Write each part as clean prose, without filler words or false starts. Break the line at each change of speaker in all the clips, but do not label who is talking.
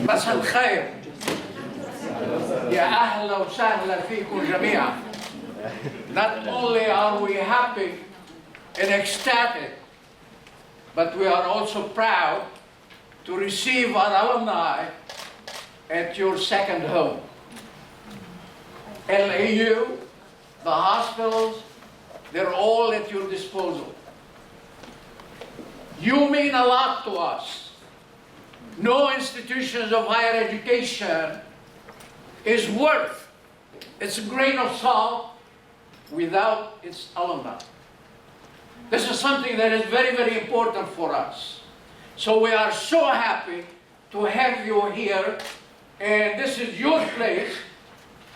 مساء الخير يا أهلا وسهلا فيكم جميعا. Not only are we happy and ecstatic, but we are also proud to receive our alumni at your second home. LAU, the hospitals, they're all at your disposal. You mean a lot to us. No institutions of higher education is worth its grain of salt without its alumni. This is something that is very, very important for us. So we are so happy to have you here, and this is your place,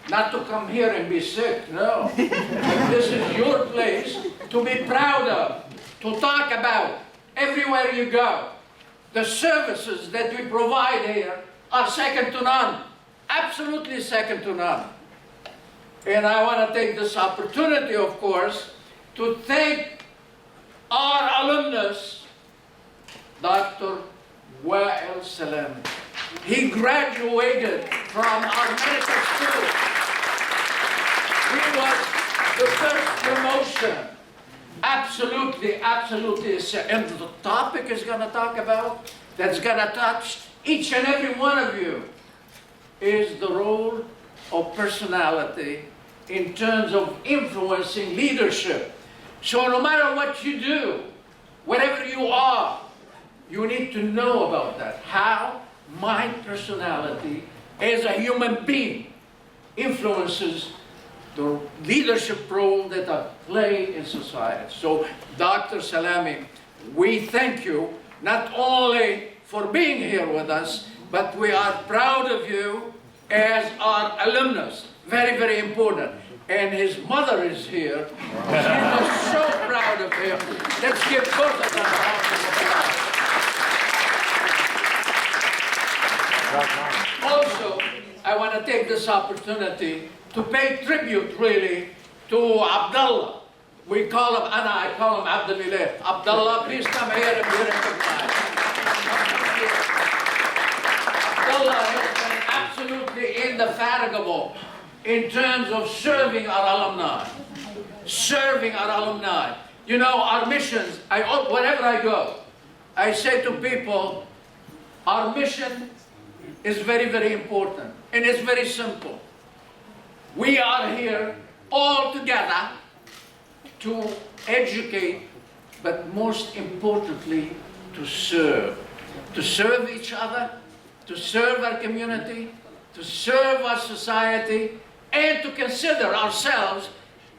not to come here and be sick, no. This is your place to be proud of, to talk about everywhere you go. The services that we provide here are second to none, absolutely second to none. And I want to take this opportunity, of course, to thank our alumnus, Dr. Wael Salameh. He graduated from our medical school. He was the first promotion. Absolutely, absolutely. And the topic is going to talk about, that's going to touch each and every one of you, is the role of personality in terms of influencing leadership. So no matter what you do, wherever you are, you need to know about that. How my personality as a human being influences the leadership role that I play in society. So, Dr. Salameh, we thank you not only for being here with us, but we are proud of you as our alumnus. Very, very important. And his mother is here. She was so proud of him. Let's give both of them a round of applause. Also, I want to take this opportunity to pay tribute, really, to Abdullah. We call him, I call him Abdullah. Abdullah, please come here and be recognized. Abdullah has been absolutely indefatigable in terms of serving our alumni. Serving our alumni. You know, our missions, wherever I go, I say to people, our mission is very, very important. And it's very simple. We are here all together to educate, but most importantly, to serve. To serve each other, to serve our community, to serve our society, and to consider ourselves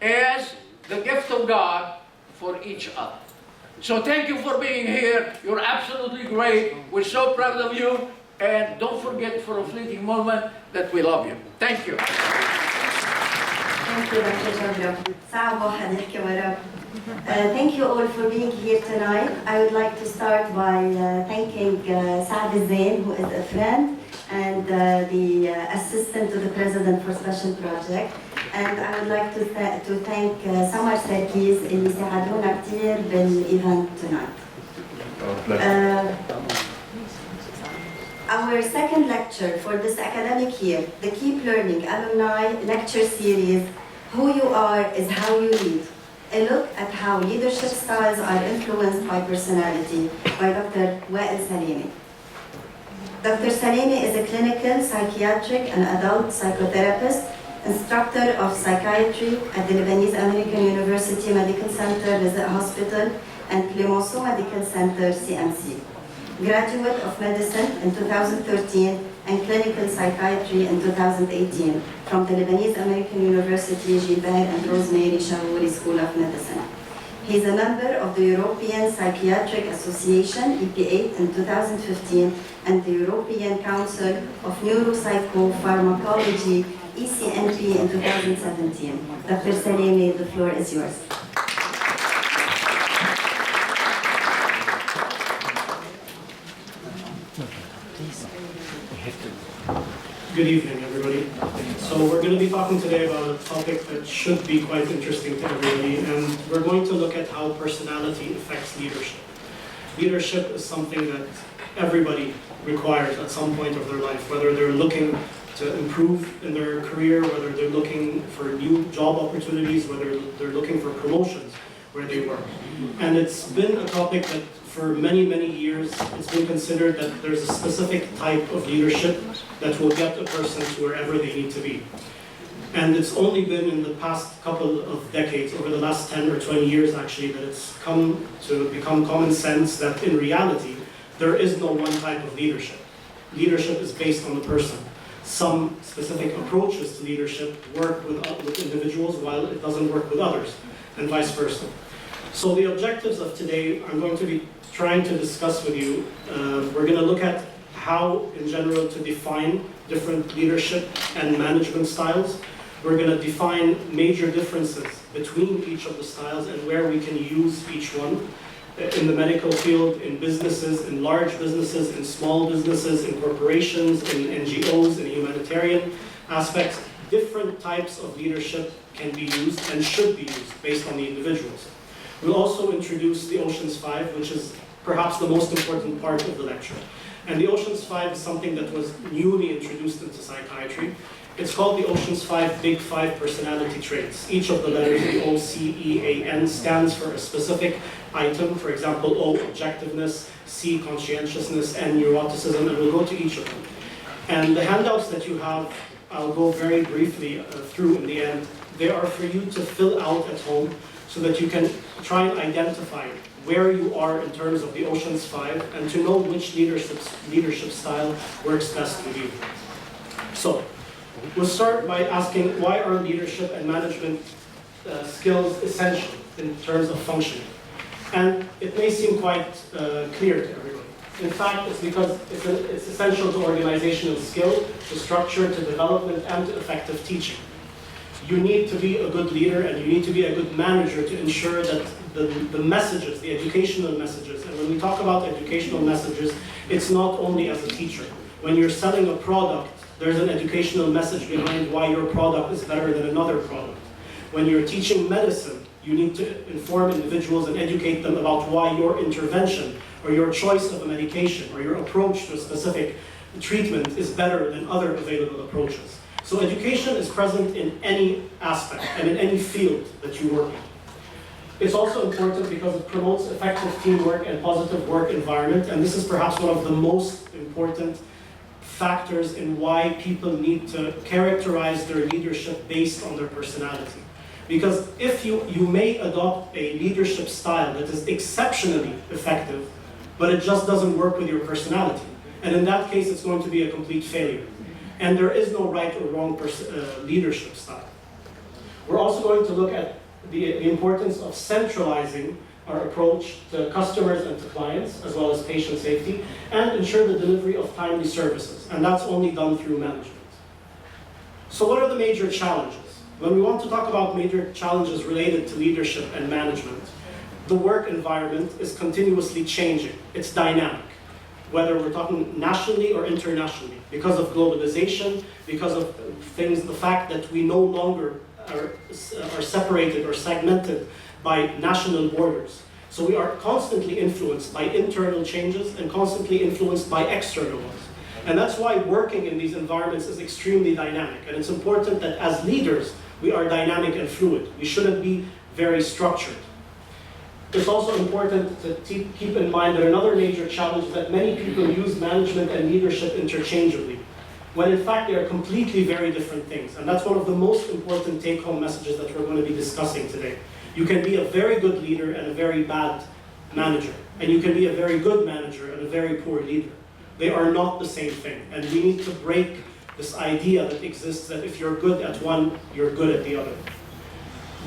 as the gift of God for each other. So thank you for being here. You're absolutely great. We're so proud of you. And don't forget for a fleeting moment that we love you. Thank you.
Thank you, Dr. Jabra. Thank you all for being here tonight. I would like to start by thanking Saad Zain, who is a friend and the assistant to the president for special project. And I would like to thank Samar Sarkis اللي ساعدونا كتير بالإيفنت tonight. Our second lecture for this academic year, the Keep Learning Alumni Lecture Series, Who You Are is How You Lead. A look at how leadership styles are influenced by personality, by Dr. Wael Salameh. Dr. Salameh is a clinical, psychiatric, and adult psychotherapist, instructor of psychiatry at the Lebanese American University Medical Center Visit Hospital and Clemenceau Medical Center, CMC. Graduate of medicine in 2013 and clinical psychiatry in 2018 from the Lebanese American University Gilbert and Rosemary Shawouri School of Medicine. He is a member of the European Psychiatric Association, EP8, in 2015, and the European Council of Neuropsychopharmacology, ECNP, in 2017. Dr. Salameh, the floor is yours.
Good evening, everybody. So we're going to be talking today about a topic that should be quite interesting to everybody, and we're going to look at how personality affects leadership. Leadership is something that everybody requires at some point of their life, whether they're looking to improve in their career, whether they're looking for new job opportunities, whether they're looking for promotions where they work. And it's been a topic that for many, many years, it's been considered that there's a specific type of leadership that will get a person to wherever they need to be. And it's only been in the past couple of decades, over the last 10 or 20 years actually, that it's come to become common sense that in reality, there is no one type of leadership. Leadership is based on the person. Some specific approaches to leadership work with individuals while it doesn't work with others, and vice versa. So the objectives of today, I'm going to be trying to discuss with you. We're going to look at how, in general, to define different leadership and management styles. We're going to define major differences between each of the styles and where we can use each one. In the medical field, in businesses, in large businesses, in small businesses, in corporations, in NGOs, in humanitarian aspects, different types of leadership can be used and should be used based on the individuals. We'll also introduce the Oceans 5, which is perhaps the most important part of the lecture. And the Oceans 5 is something that was newly introduced into psychiatry. It's called the Oceans 5 Big 5 personality traits. Each of the letters, the O, C, E, A, N, stands for a specific item. For example, O, objectiveness, C, conscientiousness, N, neuroticism, and we'll go to each of them. And the handouts that you have, I'll go very briefly through in the end. They are for you to fill out at home so that you can try and identify where you are in terms of the Oceans 5 and to know which leadership style works best with you. So, we'll start by asking, why are leadership and management skills essential in terms of functioning? And it may seem quite clear to everybody. In fact, it's because it's essential to organizational skill, to structure, to development, and to effective teaching. You need to be a good leader and you need to be a good manager to ensure that the messages, the educational messages, and when we talk about educational messages, it's not only as a teacher. When you're selling a product, there's an educational message behind why your product is better than another product. When you're teaching medicine, you need to inform individuals and educate them about why your intervention or your choice of a medication or your approach to a specific treatment is better than other available approaches. So education is present in any aspect and in any field that you work in. It's also important because it promotes effective teamwork and positive work environment, and this is perhaps one of the most important factors in why people need to characterize their leadership based on their personality. Because if you may adopt a leadership style that is exceptionally effective, but it just doesn't work with your personality, and in that case it's going to be a complete failure. And there is no right or wrong leadership style. We're also going to look at the importance of centralizing our approach to customers and to clients, as well as patient safety, and ensure the delivery of timely services. And that's only done through management. So what are the major challenges? When we want to talk about major challenges related to leadership and management, the work environment is continuously changing. It's dynamic, whether we're talking nationally or internationally, because of globalization, because of the fact that we no longer are separated or segmented by national borders. So we are constantly influenced by internal changes and constantly influenced by external ones. And that's why working in these environments is extremely dynamic. And it's important that as leaders, we are dynamic and fluid. We shouldn't be very structured. It's also important to keep in mind that another major challenge is that many people use management and leadership interchangeably, when in fact they are completely very different things. And that's one of the most important take-home messages that we're going to be discussing today. You can be a very good leader and a very bad manager. And you can be a very good manager and a very poor leader. They are not the same thing. And we need to break this idea that exists that if you're good at one, you're good at the other.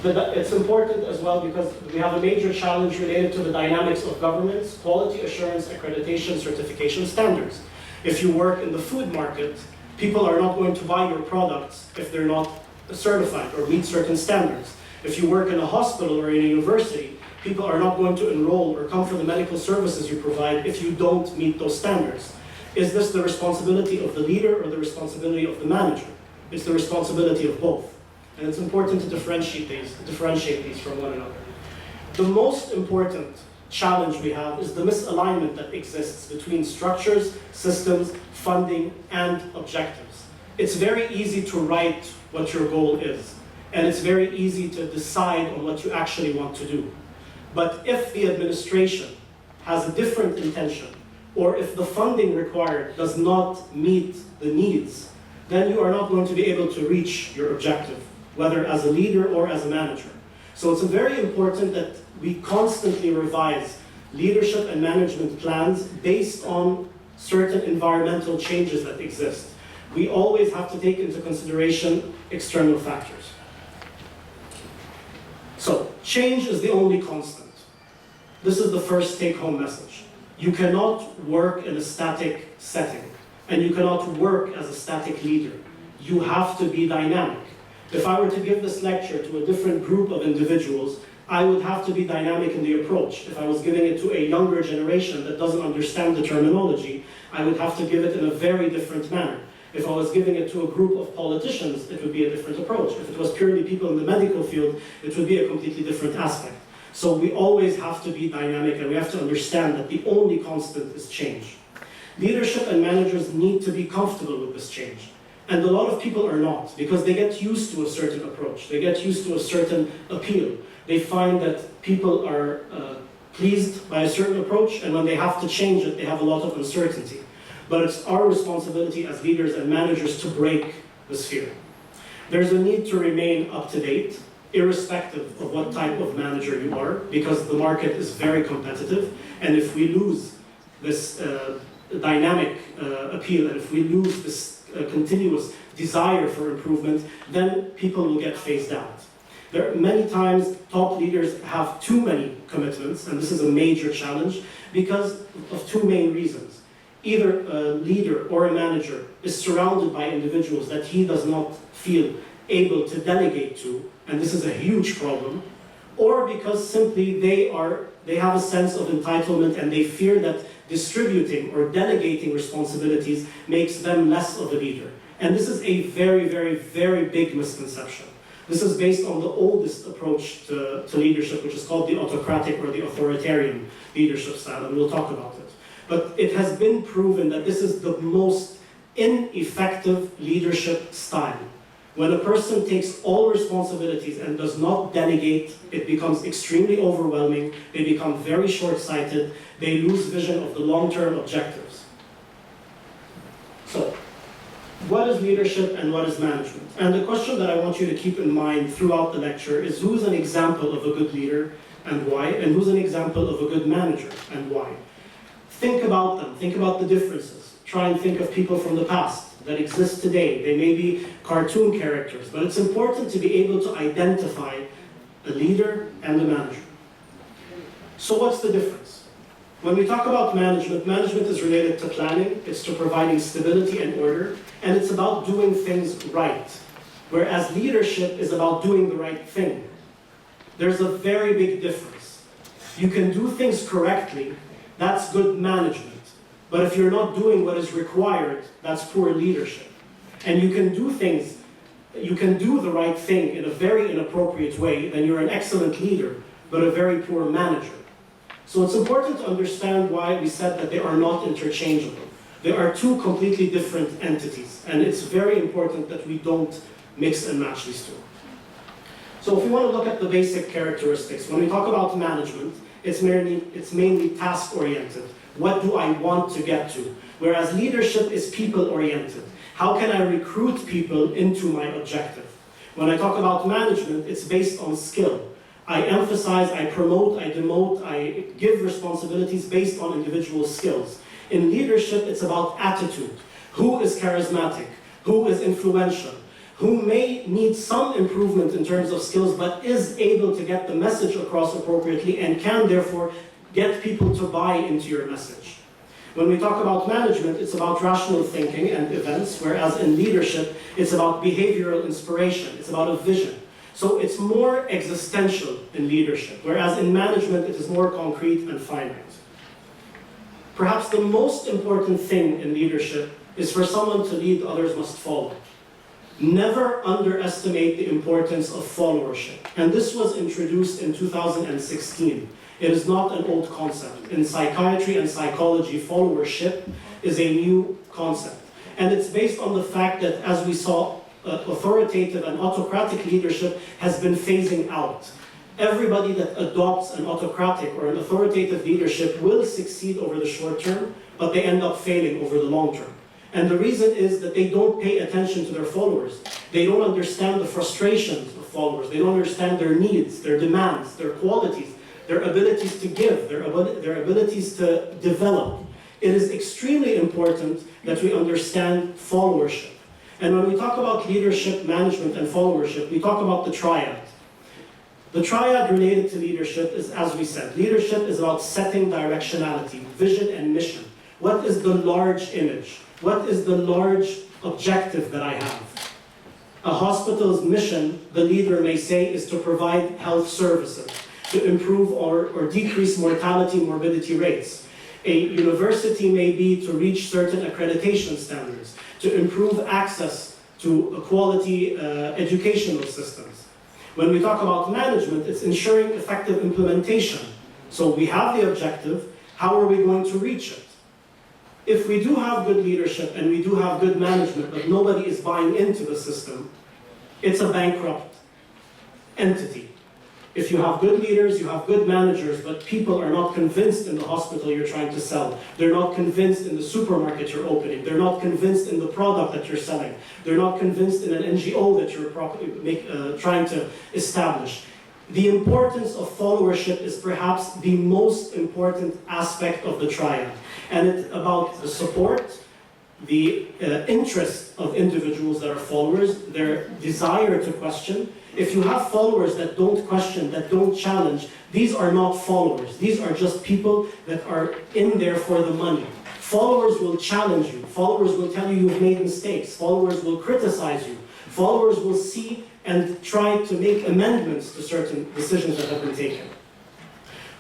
But it's important as well because we have a major challenge related to the dynamics of governance, quality assurance, accreditation, certification standards. If you work in the food market, people are not going to buy your products if they're not certified or meet certain standards. If you work in a hospital or in a university, people are not going to enroll or come for the medical services you provide if you don't meet those standards. Is this the responsibility of the leader or the responsibility of the manager? It's the responsibility of both. And it's important to differentiate these from one another. The most important challenge we have is the misalignment that exists between structures, systems, funding, and objectives. It's very easy to write what your goal is, and it's very easy to decide on what you actually want to do. But if the administration has a different intention, or if the funding required does not meet the needs, then you are not going to be able to reach your objective, whether as a leader or as a manager. So it's very important that we constantly revise leadership and management plans based on certain environmental changes that exist. We always have to take into consideration external factors. So, change is the only constant. This is the first take-home message. You cannot work in a static setting, and you cannot work as a static leader. You have to be dynamic. If I were to give this lecture to a different group of individuals, I would have to be dynamic in the approach. If I was giving it to a younger generation that doesn't understand the terminology, I would have to give it in a very different manner. If I was giving it to a group of politicians, it would be a different approach. If it was purely people in the medical field, it would be a completely different aspect. So we always have to be dynamic, and we have to understand that the only constant is change. Leadership and managers need to be comfortable with this change. And a lot of people are not, because they get used to a certain approach. They get used to a certain appeal. They find that people are pleased by a certain approach, and when they have to change it, they have a lot of uncertainty. But it's our responsibility as leaders and managers to break this fear. There's a need to remain up to date, irrespective of what type of manager you are, because the market is very competitive, and if we lose this dynamic appeal, and if we lose this continuous desire for improvement, then people will get phased out. There are many times top leaders have too many commitments, and this is a major challenge because of two main reasons. Either a leader or a manager is surrounded by individuals that he does not feel able to delegate to, and this is a huge problem, or because simply they have a sense of entitlement and they fear that distributing or delegating responsibilities makes them less of a leader. And this is a very, very, very big misconception. This is based on the oldest approach to leadership, which is called the autocratic or the authoritarian leadership style, and we'll talk about it. But it has been proven that this is the most ineffective leadership style. When a person takes all responsibilities and does not delegate, it becomes extremely overwhelming, they become very short-sighted, they lose vision of the long-term objectives. So, what is leadership and what is management? And the question that I want you to keep in mind throughout the lecture is who's an example of a good leader and why, and who's an example of a good manager and why. Think about them, think about the differences. Try and think of people from the past that exist today. They may be cartoon characters, but it's important to be able to identify a leader and a manager. So what's the difference? When we talk about management, management is related to planning, it's to providing stability and order, and it's about doing things right. Whereas leadership is about doing the right thing. There's a very big difference. You can do things correctly, that's good management. But if you're not doing what is required, that's poor leadership. And you can do things, you can do the right thing in a very inappropriate way, then you're an excellent leader, but a very poor manager. So it's important to understand why we said that they are not interchangeable. They are two completely different entities, and it's very important that we don't mix and match these two. So if we want to look at the basic characteristics, when we talk about management, it's mainly task-oriented. What do I want to get to? Whereas leadership is people-oriented. How can I recruit people into my objective? When I talk about management, it's based on skill. I emphasize, I promote, I demote, I give responsibilities based on individual skills. In leadership, it's about attitude. Who is charismatic? Who is influential? Who may need some improvement in terms of skills, but is able to get the message across appropriately and can therefore get people to buy into your message. When we talk about management, it's about rational thinking and events, whereas in leadership, it's about behavioral inspiration, it's about a vision. So it's more existential in leadership, whereas in management, it is more concrete and finite. Perhaps the most important thing in leadership is for someone to lead, others must follow. Never underestimate the importance of followership. And this was introduced in 2016. It is not an old concept. In psychiatry and psychology, followership is a new concept. And it's based on the fact that, as we saw, authoritative and autocratic leadership has been phasing out. Everybody that adopts an autocratic or an authoritative leadership will succeed over the short term, but they end up failing over the long term. And the reason is that they don't pay attention to their followers. They don't understand the frustrations of followers. They don't understand their needs, their demands, their qualities, their abilities to give, their abilities to develop. It is extremely important that we understand followership. And when we talk about leadership, management, and followership, we talk about the triad. The triad related to leadership is, as we said, leadership is about setting directionality, vision, and mission. What is the large image? What is the large objective that I have? A hospital's mission, the leader may say, is to provide health services, to improve or decrease mortality and morbidity rates. A university may be to reach certain accreditation standards, to improve access to quality educational systems. When we talk about management, it's ensuring effective implementation. So we have the objective, how are we going to reach it? If we do have good leadership and we do have good management, but nobody is buying into the system, it's a bankrupt entity. If you have good leaders, you have good managers, but people are not convinced in the hospital you're trying to sell. They're not convinced in the supermarket you're opening. They're not convinced in the product that you're selling. They're not convinced in an NGO that you're trying to establish. The importance of followership is perhaps the most important aspect of the triad. And it's about the support, the interest of individuals that are followers, their desire to question. If you have followers that don't question, that don't challenge, these are not followers. These are just people that are in there for the money. Followers will challenge you. Followers will tell you you've made mistakes. Followers will criticize you. Followers will see and try to make amendments to certain decisions that have been taken.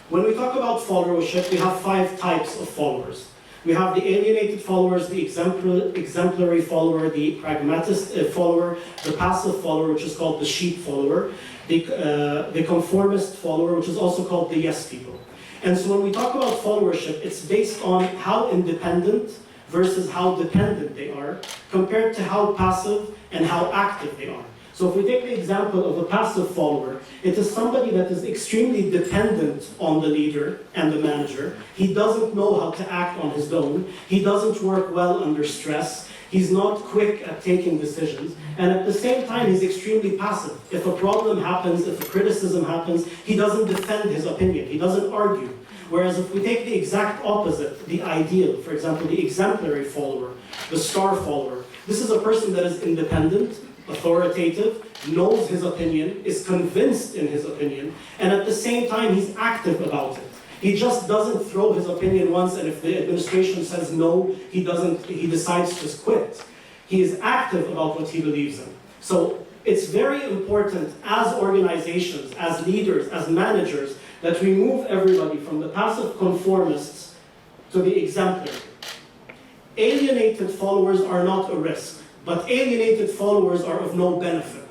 When we talk about followership, we have 5 types of followers. We have the alienated followers, the exemplary follower, the pragmatist follower, the passive follower, which is called the sheep follower, the conformist follower, which is also called the yes people. And so when we talk about followership, it's based on how independent versus how dependent they are, compared to how passive and how active they are. So if we take the example of a passive follower, it is somebody that is extremely dependent on the leader and the manager. He doesn't know how to act on his own. He doesn't work well under stress. He's not quick at taking decisions. And at the same time, he's extremely passive. If a problem happens, if a criticism happens, he doesn't defend his opinion. He doesn't argue. Whereas if we take the exact opposite, the ideal, for example, the exemplary follower, the star follower, this is a person that is independent, authoritative, knows his opinion, is convinced in his opinion, and at the same time he's active about it. He just doesn't throw his opinion once, and if the administration says no, he decides to quit. He is active about what he believes in. So it's very important as organizations, as leaders, as managers, that we move everybody from the passive conformists to the exemplary. Alienated followers are not a risk, but alienated followers are of no benefit.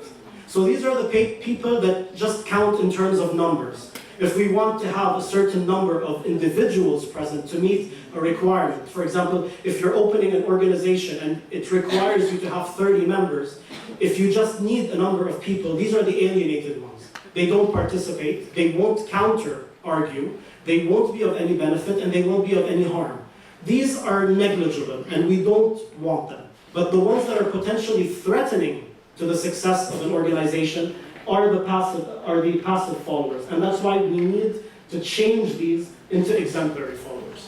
So these are the people that just count in terms of numbers. If we want to have a certain number of individuals present to meet a requirement, for example, if you're opening an organization and it requires you to have 30 members, if you just need a number of people, these are the alienated ones. They don't participate, they won't counter-argue, they won't be of any benefit, and they won't be of any harm. These are negligible, and we don't want them. But the ones that are potentially threatening to the success of an organization are the passive followers. And that's why we need to change these into exemplary followers.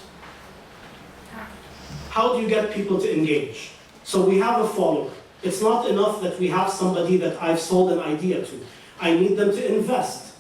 How do you get people to engage? So we have a follower. It's not enough that we have somebody that I've sold an idea to. I need them to invest.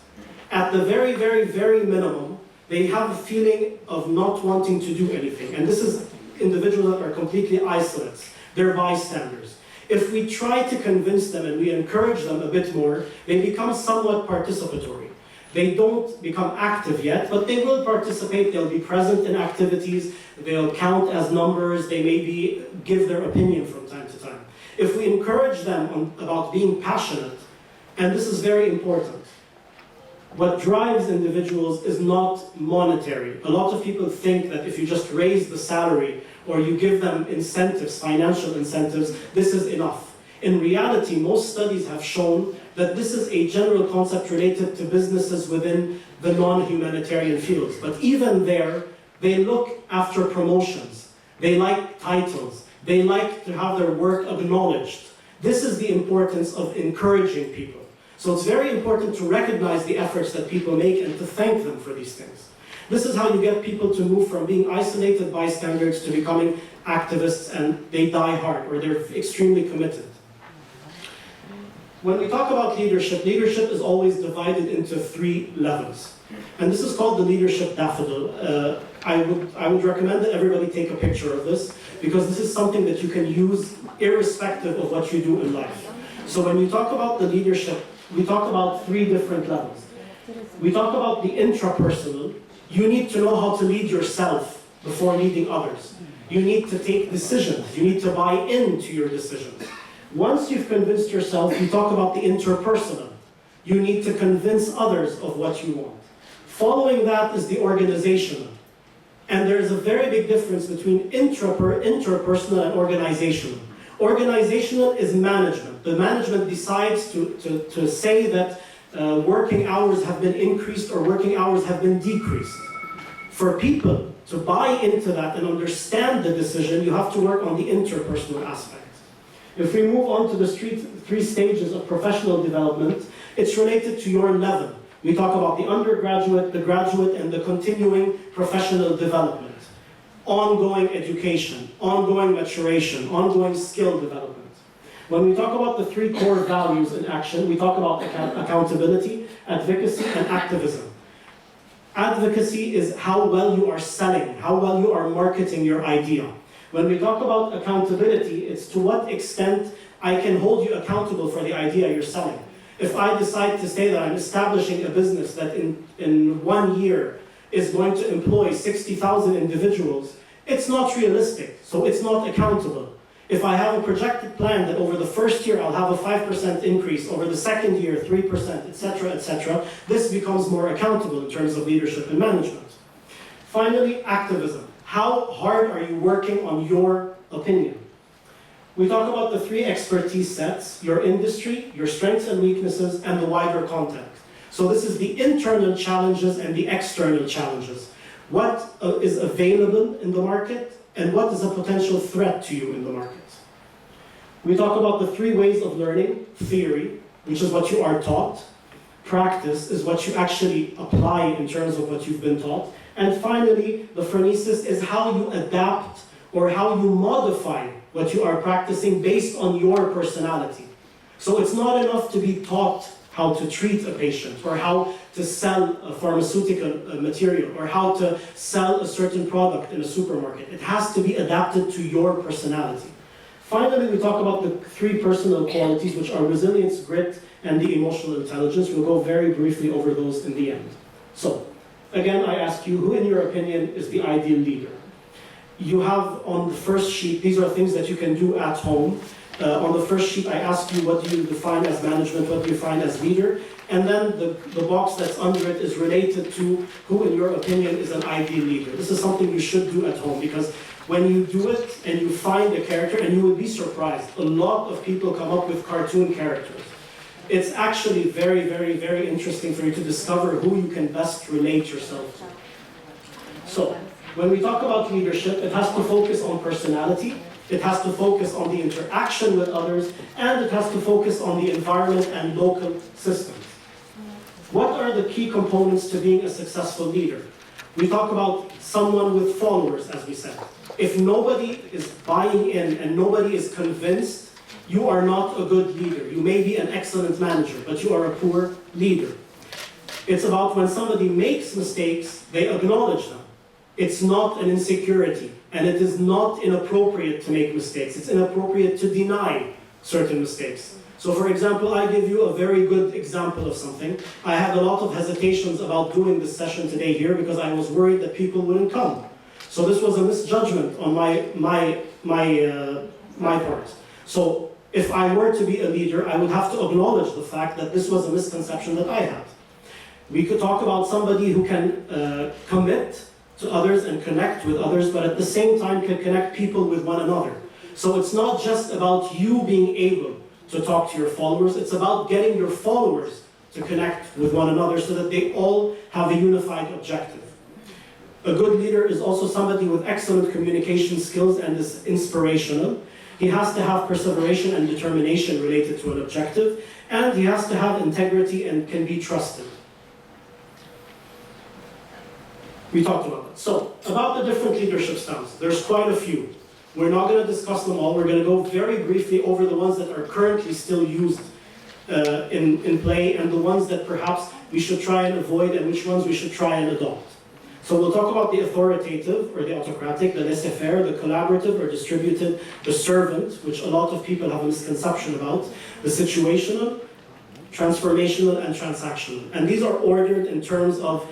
At the very, very, very minimum, they have a feeling of not wanting to do anything. And this is individuals that are completely isolates. They're bystanders. If we try to convince them and we encourage them a bit more, they become somewhat participatory. They don't become active yet, but they will participate. They'll be present in activities. They'll count as numbers. They maybe give their opinion from time to time. If we encourage them about being passionate, and this is very important. What drives individuals is not monetary. A lot of people think that if you just raise the salary or you give them incentives, financial incentives, this is enough. In reality, most studies have shown that this is a general concept related to businesses within the non-humanitarian fields. But even there, they look after promotions. They like titles. They like to have their work acknowledged. This is the importance of encouraging people. So it's very important to recognize the efforts that people make and to thank them for these things. This is how you get people to move from being isolated bystanders to becoming activists, and they die hard, or they're extremely committed. When we talk about leadership, leadership is always divided into 3 levels. And this is called the leadership daffodil. I would recommend that everybody take a picture of this, because this is something that you can use irrespective of what you do in life. So when you talk about the leadership, we talk about 3 different levels. We talk about the intrapersonal. You need to know how to lead yourself before leading others. You need to take decisions. You need to buy into your decisions. Once you've convinced yourself, you talk about the interpersonal. You need to convince others of what you want. Following that is the organizational. And there's a very big difference between interpersonal and organizational. Organizational is management. The management decides to say that working hours have been increased or working hours have been decreased. For people to buy into that and understand the decision, you have to work on the interpersonal aspect. If we move on to the 3 stages of professional development, it's related to your level. We talk about the undergraduate, the graduate, and the continuing professional development. Ongoing education, ongoing maturation, ongoing skill development. When we talk about the 3 core values in action, we talk about accountability, advocacy, and activism. Advocacy is how well you are selling, how well you are marketing your idea. When we talk about accountability, it's to what extent I can hold you accountable for the idea you're selling. If I decide to say that I'm establishing a business that in 1 year is going to employ 60,000 individuals, it's not realistic, so it's not accountable. If I have a projected plan that over the first year I'll have a 5% increase, over the second year 3%, etc., this becomes more accountable in terms of leadership and management. Finally, activism. How hard are you working on your opinion? We talk about the 3 expertise sets: your industry, your strengths and weaknesses, and the wider context. So this is the internal challenges and the external challenges. What is available in the market, and what is a potential threat to you in the market? We talk about the 3 ways of learning: theory, which is what you are taught; practice is what you actually apply in terms of what you've been taught; and finally, the phronesis is how you adapt or how you modify what you are practicing based on your personality. So it's not enough to be taught how to treat a patient, or how to sell a pharmaceutical material, or how to sell a certain product in a supermarket. It has to be adapted to your personality. Finally, we talk about the 3 personal qualities, which are resilience, grit, and the emotional intelligence. We'll go very briefly over those in the end. So, again, I ask you, who in your opinion is the ideal leader? You have on the first sheet, these are things that you can do at home. On the first sheet, I ask you, what do you define as management, what do you define as leader? And then the box that's under it is related to who, in your opinion, is an ideal leader. This is something you should do at home, because when you do it and you find a character, and you will be surprised, a lot of people come up with cartoon characters. It's actually very, very, very interesting for you to discover who you can best relate yourself to. So, when we talk about leadership, it has to focus on personality, it has to focus on the interaction with others, and it has to focus on the environment and local systems. What are the key components to being a successful leader? We talk about someone with followers, as we said. If nobody is buying in and nobody is convinced, you are not a good leader. You may be an excellent manager, but you are a poor leader. It's about when somebody makes mistakes, they acknowledge them. It's not an insecurity, and it is not inappropriate to make mistakes. It's inappropriate to deny certain mistakes. So for example, I give you a very good example of something. I had a lot of hesitations about doing this session today here because I was worried that people wouldn't come. So this was a misjudgment on my part. So if I were to be a leader, I would have to acknowledge the fact that this was a misconception that I had. We could talk about somebody who can commit to others and connect with others, but at the same time can connect people with one another. So it's not just about you being able to talk to your followers, it's about getting your followers to connect with one another so that they all have a unified objective. A good leader is also somebody with excellent communication skills and is inspirational. He has to have perseverance and determination related to an objective, and he has to have integrity and can be trusted. We talked about that. So, about the different leadership styles, there's quite a few. We're not going to discuss them all. We're going to go very briefly over the ones that are currently still used in play, and the ones that perhaps we should try and avoid, and which ones we should try and adopt. So we'll talk about the authoritative, or the autocratic, the laissez-faire, the collaborative or distributed, the servant, which a lot of people have a misconception about, the situational, transformational, and transactional. And these are ordered in terms of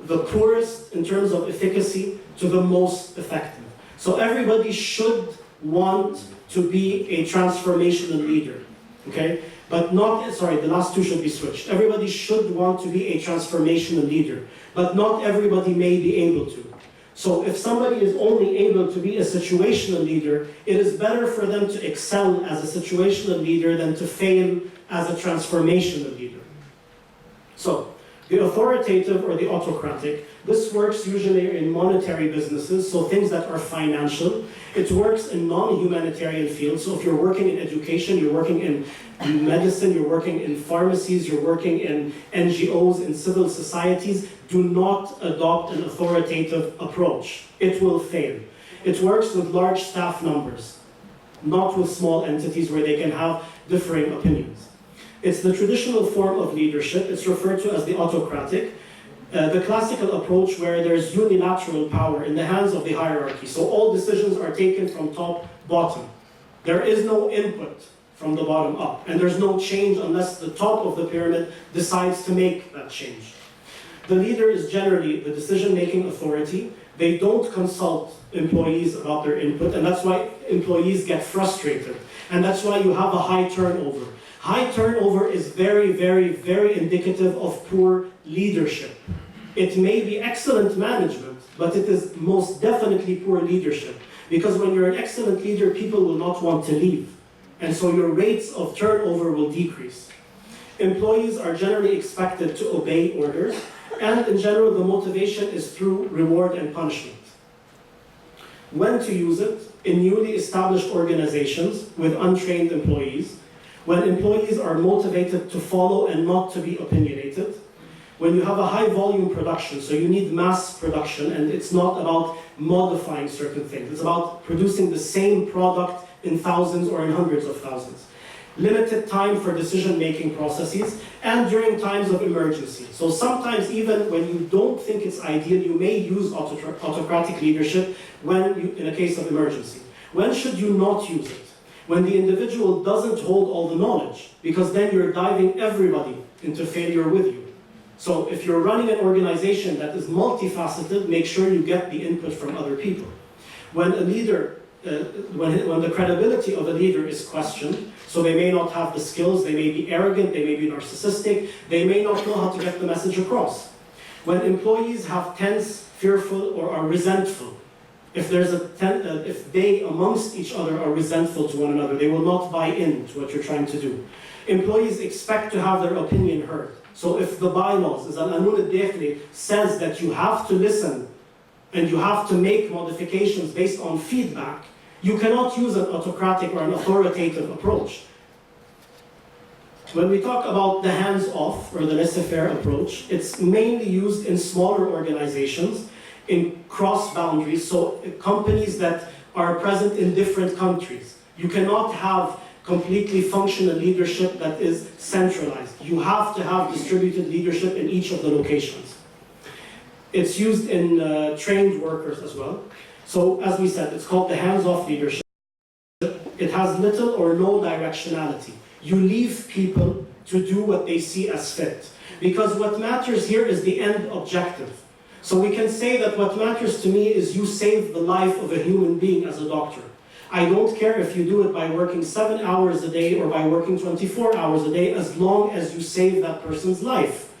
the poorest, in terms of efficacy, to the most effective. So everybody should want to be a transformational leader, okay? But not, sorry, the last two should be switched. Everybody should want to be a transformational leader, but not everybody may be able to. So if somebody is only able to be a situational leader, it is better for them to excel as a situational leader than to fail as a transformational leader. So, the authoritative or the autocratic, this works usually in monetary businesses, so things that are financial. It works in non-humanitarian fields, so if you're working in education, you're working in medicine, you're working in pharmacies, you're working in NGOs, in civil societies, do not adopt an authoritative approach. It will fail. It works with large staff numbers, not with small entities where they can have differing opinions. It's the traditional form of leadership. It's referred to as the autocratic. The classical approach where there's unilateral power in the hands of the hierarchy. So all decisions are taken from top, bottom. There is no input from the bottom up. And there's no change unless the top of the pyramid decides to make that change. The leader is generally the decision-making authority. They don't consult employees about their input, and that's why employees get frustrated. And that's why you have a high turnover. High turnover is very, very, very indicative of poor leadership. It may be excellent management, but it is most definitely poor leadership. Because when you're an excellent leader, people will not want to leave. And so your rates of turnover will decrease. Employees are generally expected to obey orders, and in general, the motivation is through reward and punishment. When to use it? In newly established organizations with untrained employees, when employees are motivated to follow and not to be opinionated, when you have a high volume production, so you need mass production, and it's not about modifying certain things, it's about producing the same product in thousands or in hundreds of thousands. Limited time for decision-making processes, and during times of emergency. So sometimes even when you don't think it's ideal, you may use autocratic leadership in a case of emergency. When should you not use it? When the individual doesn't hold all the knowledge, because then you're diving everybody into failure with you. So if you're running an organization that is multifaceted, make sure you get the input from other people. When a leader, when the credibility of a leader is questioned, so they may not have the skills, they may be arrogant, they may be narcissistic, they may not know how to get the message across. When employees have tense, fearful, or are resentful, if they amongst each other are resentful to one another, they will not buy in to what you're trying to do. Employees expect to have their opinion heard. So if the bylaws, as Al-Qanun al-Dakhili says that you have to listen and you have to make modifications based on feedback, you cannot use an autocratic or an authoritative approach. When we talk about the hands-off or the laissez-faire approach, it's mainly used in smaller organizations, in cross boundaries, so companies that are present in different countries. You cannot have completely functional leadership that is centralized. You have to have distributed leadership in each of the locations. It's used in trained workers as well. So as we said, it's called the hands-off leadership. It has little or no directionality. You leave people to do what they see as fit. Because what matters here is the end objective. So we can say that what matters to me is you save the life of a human being as a doctor. I don't care if you do it by working 7 hours a day or by working 24 hours a day, as long as you save that person's life.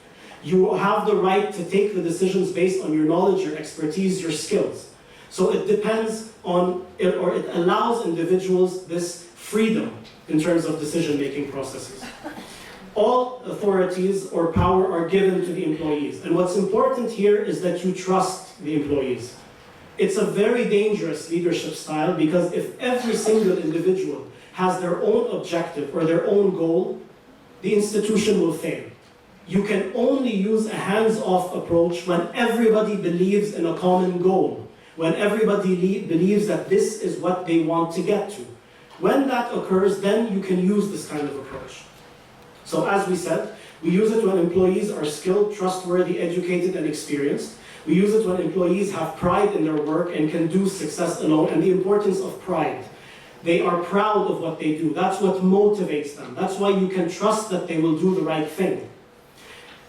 You have the right to take the decisions based on your knowledge, your expertise, your skills. So it depends on, it allows individuals this freedom in terms of decision-making processes. All authorities or power are given to the employees. And what's important here is that you trust the employees. It's a very dangerous leadership style, because if every single individual has their own objective or their own goal, the institution will fail. You can only use a hands-off approach when everybody believes in a common goal, when everybody believes that this is what they want to get to. When that occurs, then you can use this kind of approach. So as we said, we use it when employees are skilled, trustworthy, educated, and experienced. We use it when employees have pride in their work and can do success alone, and the importance of pride. They are proud of what they do. That's what motivates them. That's why you can trust that they will do the right thing.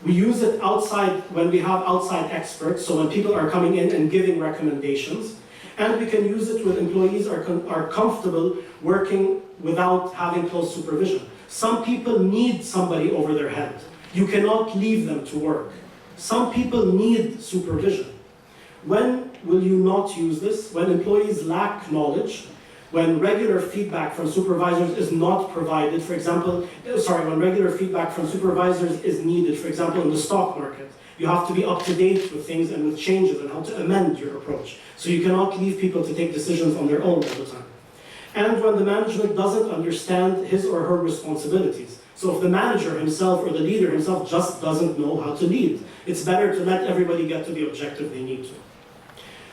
We use it outside when we have outside experts, so when people are coming in and giving recommendations. And we can use it when employees are comfortable working without having close supervision. Some people need somebody over their head. You cannot leave them to work. Some people need supervision. When will you not use this? When employees lack knowledge, when regular feedback from supervisors is not provided, for example, when regular feedback from supervisors is needed, for example, in the stock market. You have to be up to date with things and with changes and how to amend your approach. So you cannot leave people to take decisions on their own all the time. And when the management doesn't understand his or her responsibilities. So if the manager himself or the leader himself just doesn't know how to lead, it's better to let everybody get to the objective they need to.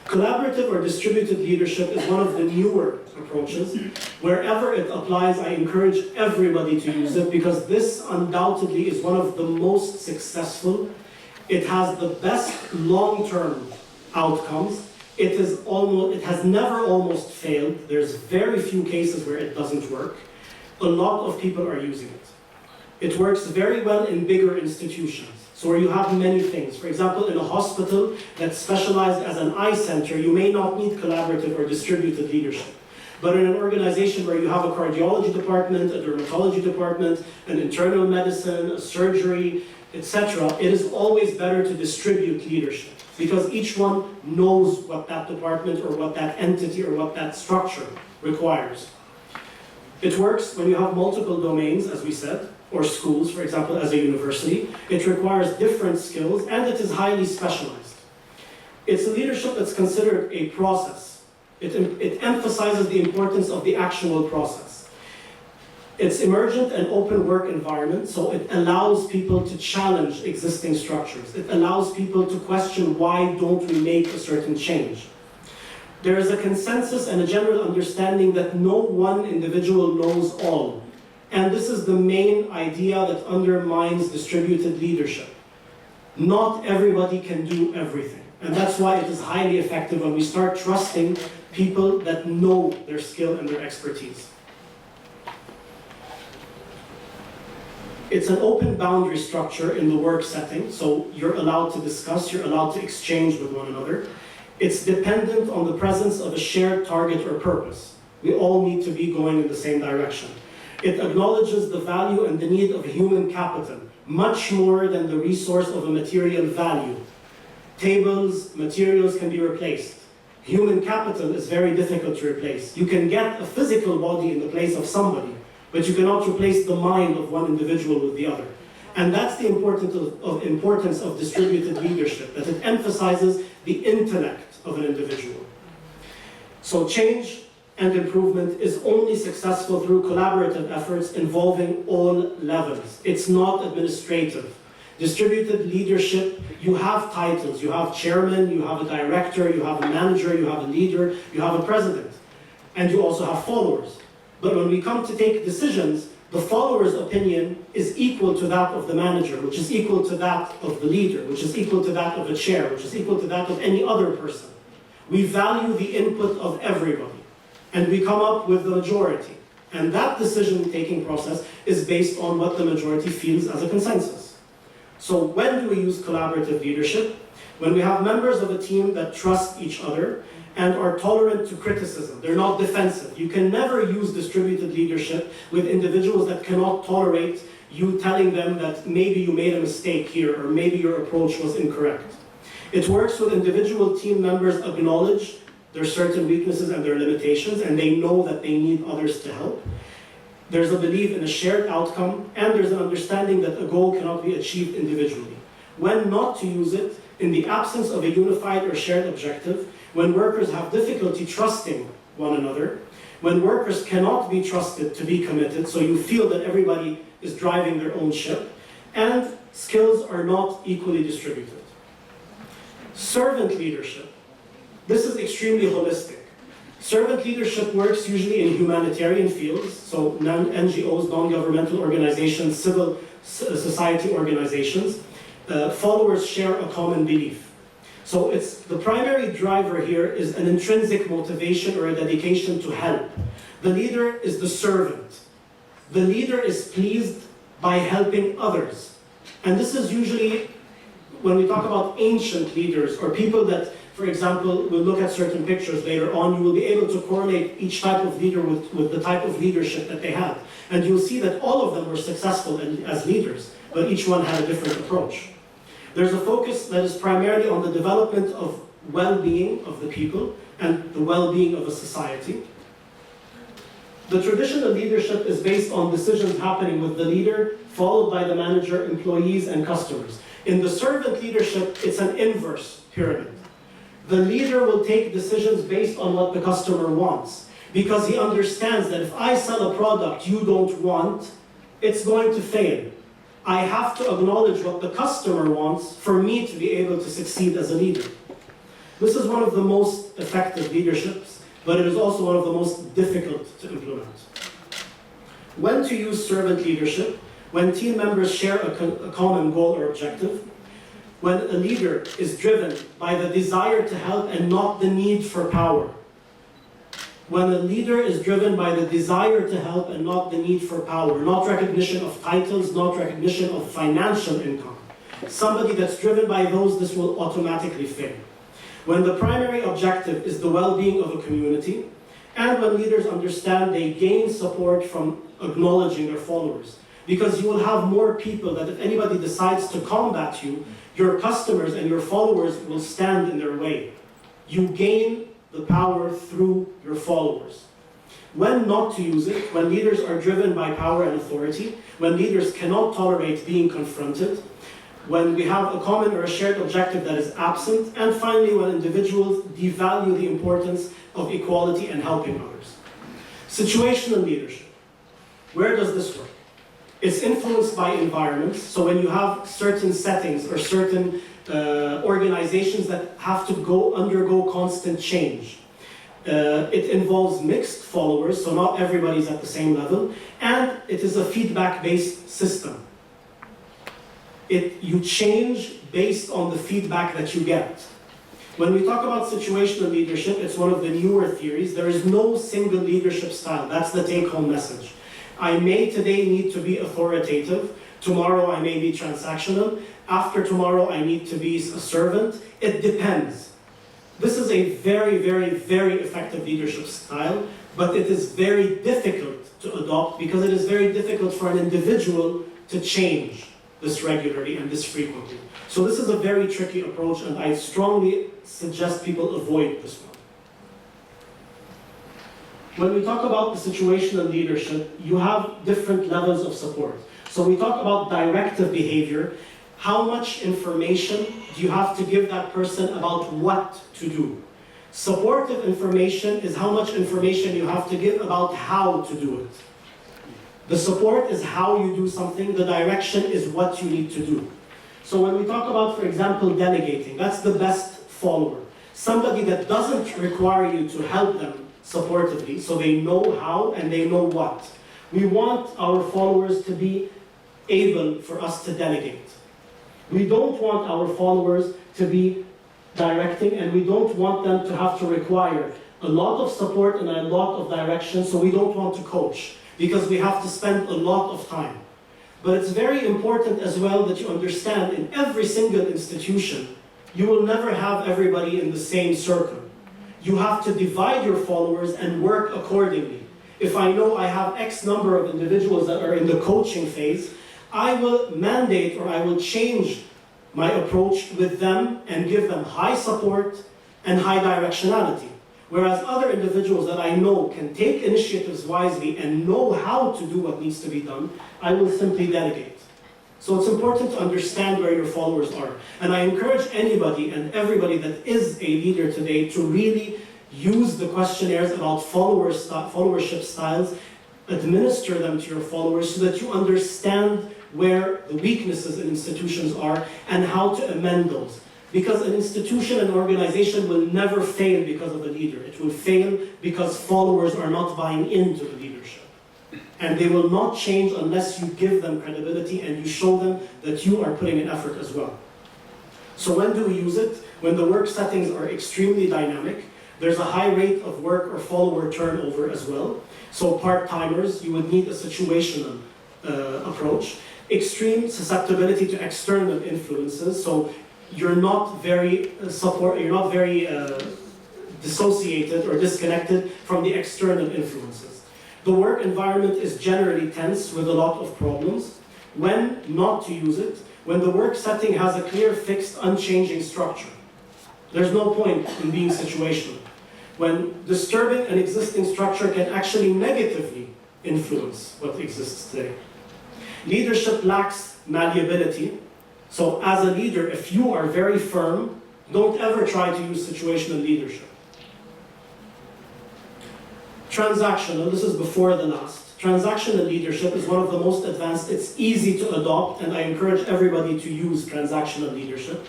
Collaborative or distributed leadership is one of the newer approaches. Wherever it applies, I encourage everybody to use it, because this undoubtedly is one of the most successful. It has the best long-term outcomes. It has never almost failed. There's very few cases where it doesn't work. A lot of people are using it. It works very well in bigger institutions, so where you have many things. For example, in a hospital that's specialized as an eye center, you may not need collaborative or distributed leadership. But in an organization where you have a cardiology department, a dermatology department, an internal medicine, a surgery, etc., it is always better to distribute leadership, because each one knows what that department or what that entity or what that structure requires. It works when you have multiple domains, as we said, or schools, for example, as a university. It requires different skills, and it is highly specialized. It's a leadership that's considered a process. It emphasizes the importance of the actual process. It's emergent and open work environment, so it allows people to challenge existing structures. It allows people to question, why don't we make a certain change? There is a consensus and a general understanding that no one individual knows all. And this is the main idea that undermines distributed leadership. Not everybody can do everything. And that's why it is highly effective when we start trusting people that know their skill and their expertise. It's an open boundary structure in the work setting, so you're allowed to discuss, you're allowed to exchange with one another. It's dependent on the presence of a shared target or purpose. We all need to be going in the same direction. It acknowledges the value and the need of human capital, much more than the resource of a material value. Tables, materials can be replaced. Human capital is very difficult to replace. You can get a physical body in the place of somebody, but you cannot replace the mind of one individual with the other. And that's the importance of distributed leadership, that it emphasizes the intellect of an individual. So change and improvement is only successful through collaborative efforts involving all levels. It's not administrative. Distributed leadership, you have titles. You have chairman, you have a director, you have a manager, you have a leader, you have a president. And you also have followers. But when we come to take decisions, the follower's opinion is equal to that of the manager, which is equal to that of the leader, which is equal to that of a chair, which is equal to that of any other person. We value the input of everybody, and we come up with the majority. And that decision-taking process is based on what the majority feels as a consensus. So when do we use collaborative leadership? When we have members of a team that trust each other and are tolerant to criticism. They're not defensive. You can never use distributed leadership with individuals that cannot tolerate you telling them that maybe you made a mistake here or maybe your approach was incorrect. It works with individual team members acknowledge their certain weaknesses and their limitations, and they know that they need others to help. There's a belief in a shared outcome, and there's an understanding that a goal cannot be achieved individually. When not to use it, in the absence of a unified or shared objective, when workers have difficulty trusting one another, when workers cannot be trusted to be committed, so you feel that everybody is driving their own ship, and skills are not equally distributed. Servant leadership. This is extremely holistic. Servant leadership works usually in humanitarian fields, so NGOs, non-governmental organizations, civil society organizations. Followers share a common belief. So it's the primary driver here is an intrinsic motivation or a dedication to help. The leader is the servant. The leader is pleased by helping others. And this is usually, when we talk about ancient leaders or people that, for example, we'll look at certain pictures later on, you will be able to correlate each type of leader with the type of leadership that they had. And you'll see that all of them were successful as leaders, but each one had a different approach. There's a focus that is primarily on the development of well-being of the people and the well-being of a society. The traditional leadership is based on decisions happening with the leader, followed by the manager, employees, and customers. In the servant leadership, it's an inverse pyramid. The leader will take decisions based on what the customer wants, because he understands that if I sell a product you don't want, it's going to fail. I have to acknowledge what the customer wants for me to be able to succeed as a leader. This is one of the most effective leaderships, but it is also one of the most difficult to implement. When to use servant leadership? When team members share a common goal or objective. When a leader is driven by the desire to help and not the need for power. When a leader is driven by the desire to help and not the need for power, not recognition of titles, not recognition of financial income. Somebody that's driven by those, this will automatically fail. When the primary objective is the well-being of a community, and when leaders understand they gain support from acknowledging their followers. Because you will have more people that if anybody decides to combat you, your customers and your followers will stand in their way. You gain the power through your followers. When not to use it, when leaders are driven by power and authority, when leaders cannot tolerate being confronted, when we have a common or a shared objective that is absent, and finally when individuals devalue the importance of equality and helping others. Situational leadership. Where does this work? It's influenced by environments, so when you have certain settings or certain organizations that have to undergo constant change. It involves mixed followers, so not everybody's at the same level, and it is a feedback-based system. You change based on the feedback that you get. When we talk about situational leadership, it's one of the newer theories. There is no single leadership style. That's the take-home message. I may today need to be authoritative. Tomorrow I may be transactional. After tomorrow I need to be a servant. It depends. This is a very, very, very effective leadership style, but it is very difficult to adopt because it is very difficult for an individual to change this regularly and this frequently. So this is a very tricky approach, and I strongly suggest people avoid this one. When we talk about the situational leadership, you have different levels of support. So we talk about directive behavior. How much information do you have to give that person about what to do? Supportive information is how much information you have to give about how to do it. The support is how you do something, the direction is what you need to do. So when we talk about, for example, delegating, that's the best follower. Somebody that doesn't require you to help them supportively, so they know how and they know what. We want our followers to be able for us to delegate. We don't want our followers to be directing, and we don't want them to have to require a lot of support and a lot of direction, so we don't want to coach, because we have to spend a lot of time. But it's very important as well that you understand in every single institution, you will never have everybody in the same circle. You have to divide your followers and work accordingly. If I know I have X number of individuals that are in the coaching phase, I will mandate or I will change my approach with them and give them high support and high directionality. Whereas other individuals that I know can take initiatives wisely and know how to do what needs to be done, I will simply delegate. So it's important to understand where your followers are. And I encourage anybody and everybody that is a leader today to really use the questionnaires about followership styles, administer them to your followers so that you understand where the weaknesses in institutions are and how to amend those. Because an institution and organization will never fail because of a leader. It will fail because followers are not buying into the leadership. And they will not change unless you give them credibility and you show them that you are putting an effort as well. So when do we use it? When the work settings are extremely dynamic, there's a high rate of work or follower turnover as well. So part-timers, you would need a situational approach. Extreme susceptibility to external influences. So you're not very dissociated or disconnected from the external influences. The work environment is generally tense with a lot of problems. When not to use it, when the work setting has a clear, fixed, unchanging structure. There's no point in being situational. When disturbing an existing structure can actually negatively influence what exists today. Leadership lacks malleability. So as a leader, if you are very firm, don't ever try to use situational leadership. Transactional, this is before the last. Transactional leadership is one of the most advanced. It's easy to adopt, and I encourage everybody to use transactional leadership.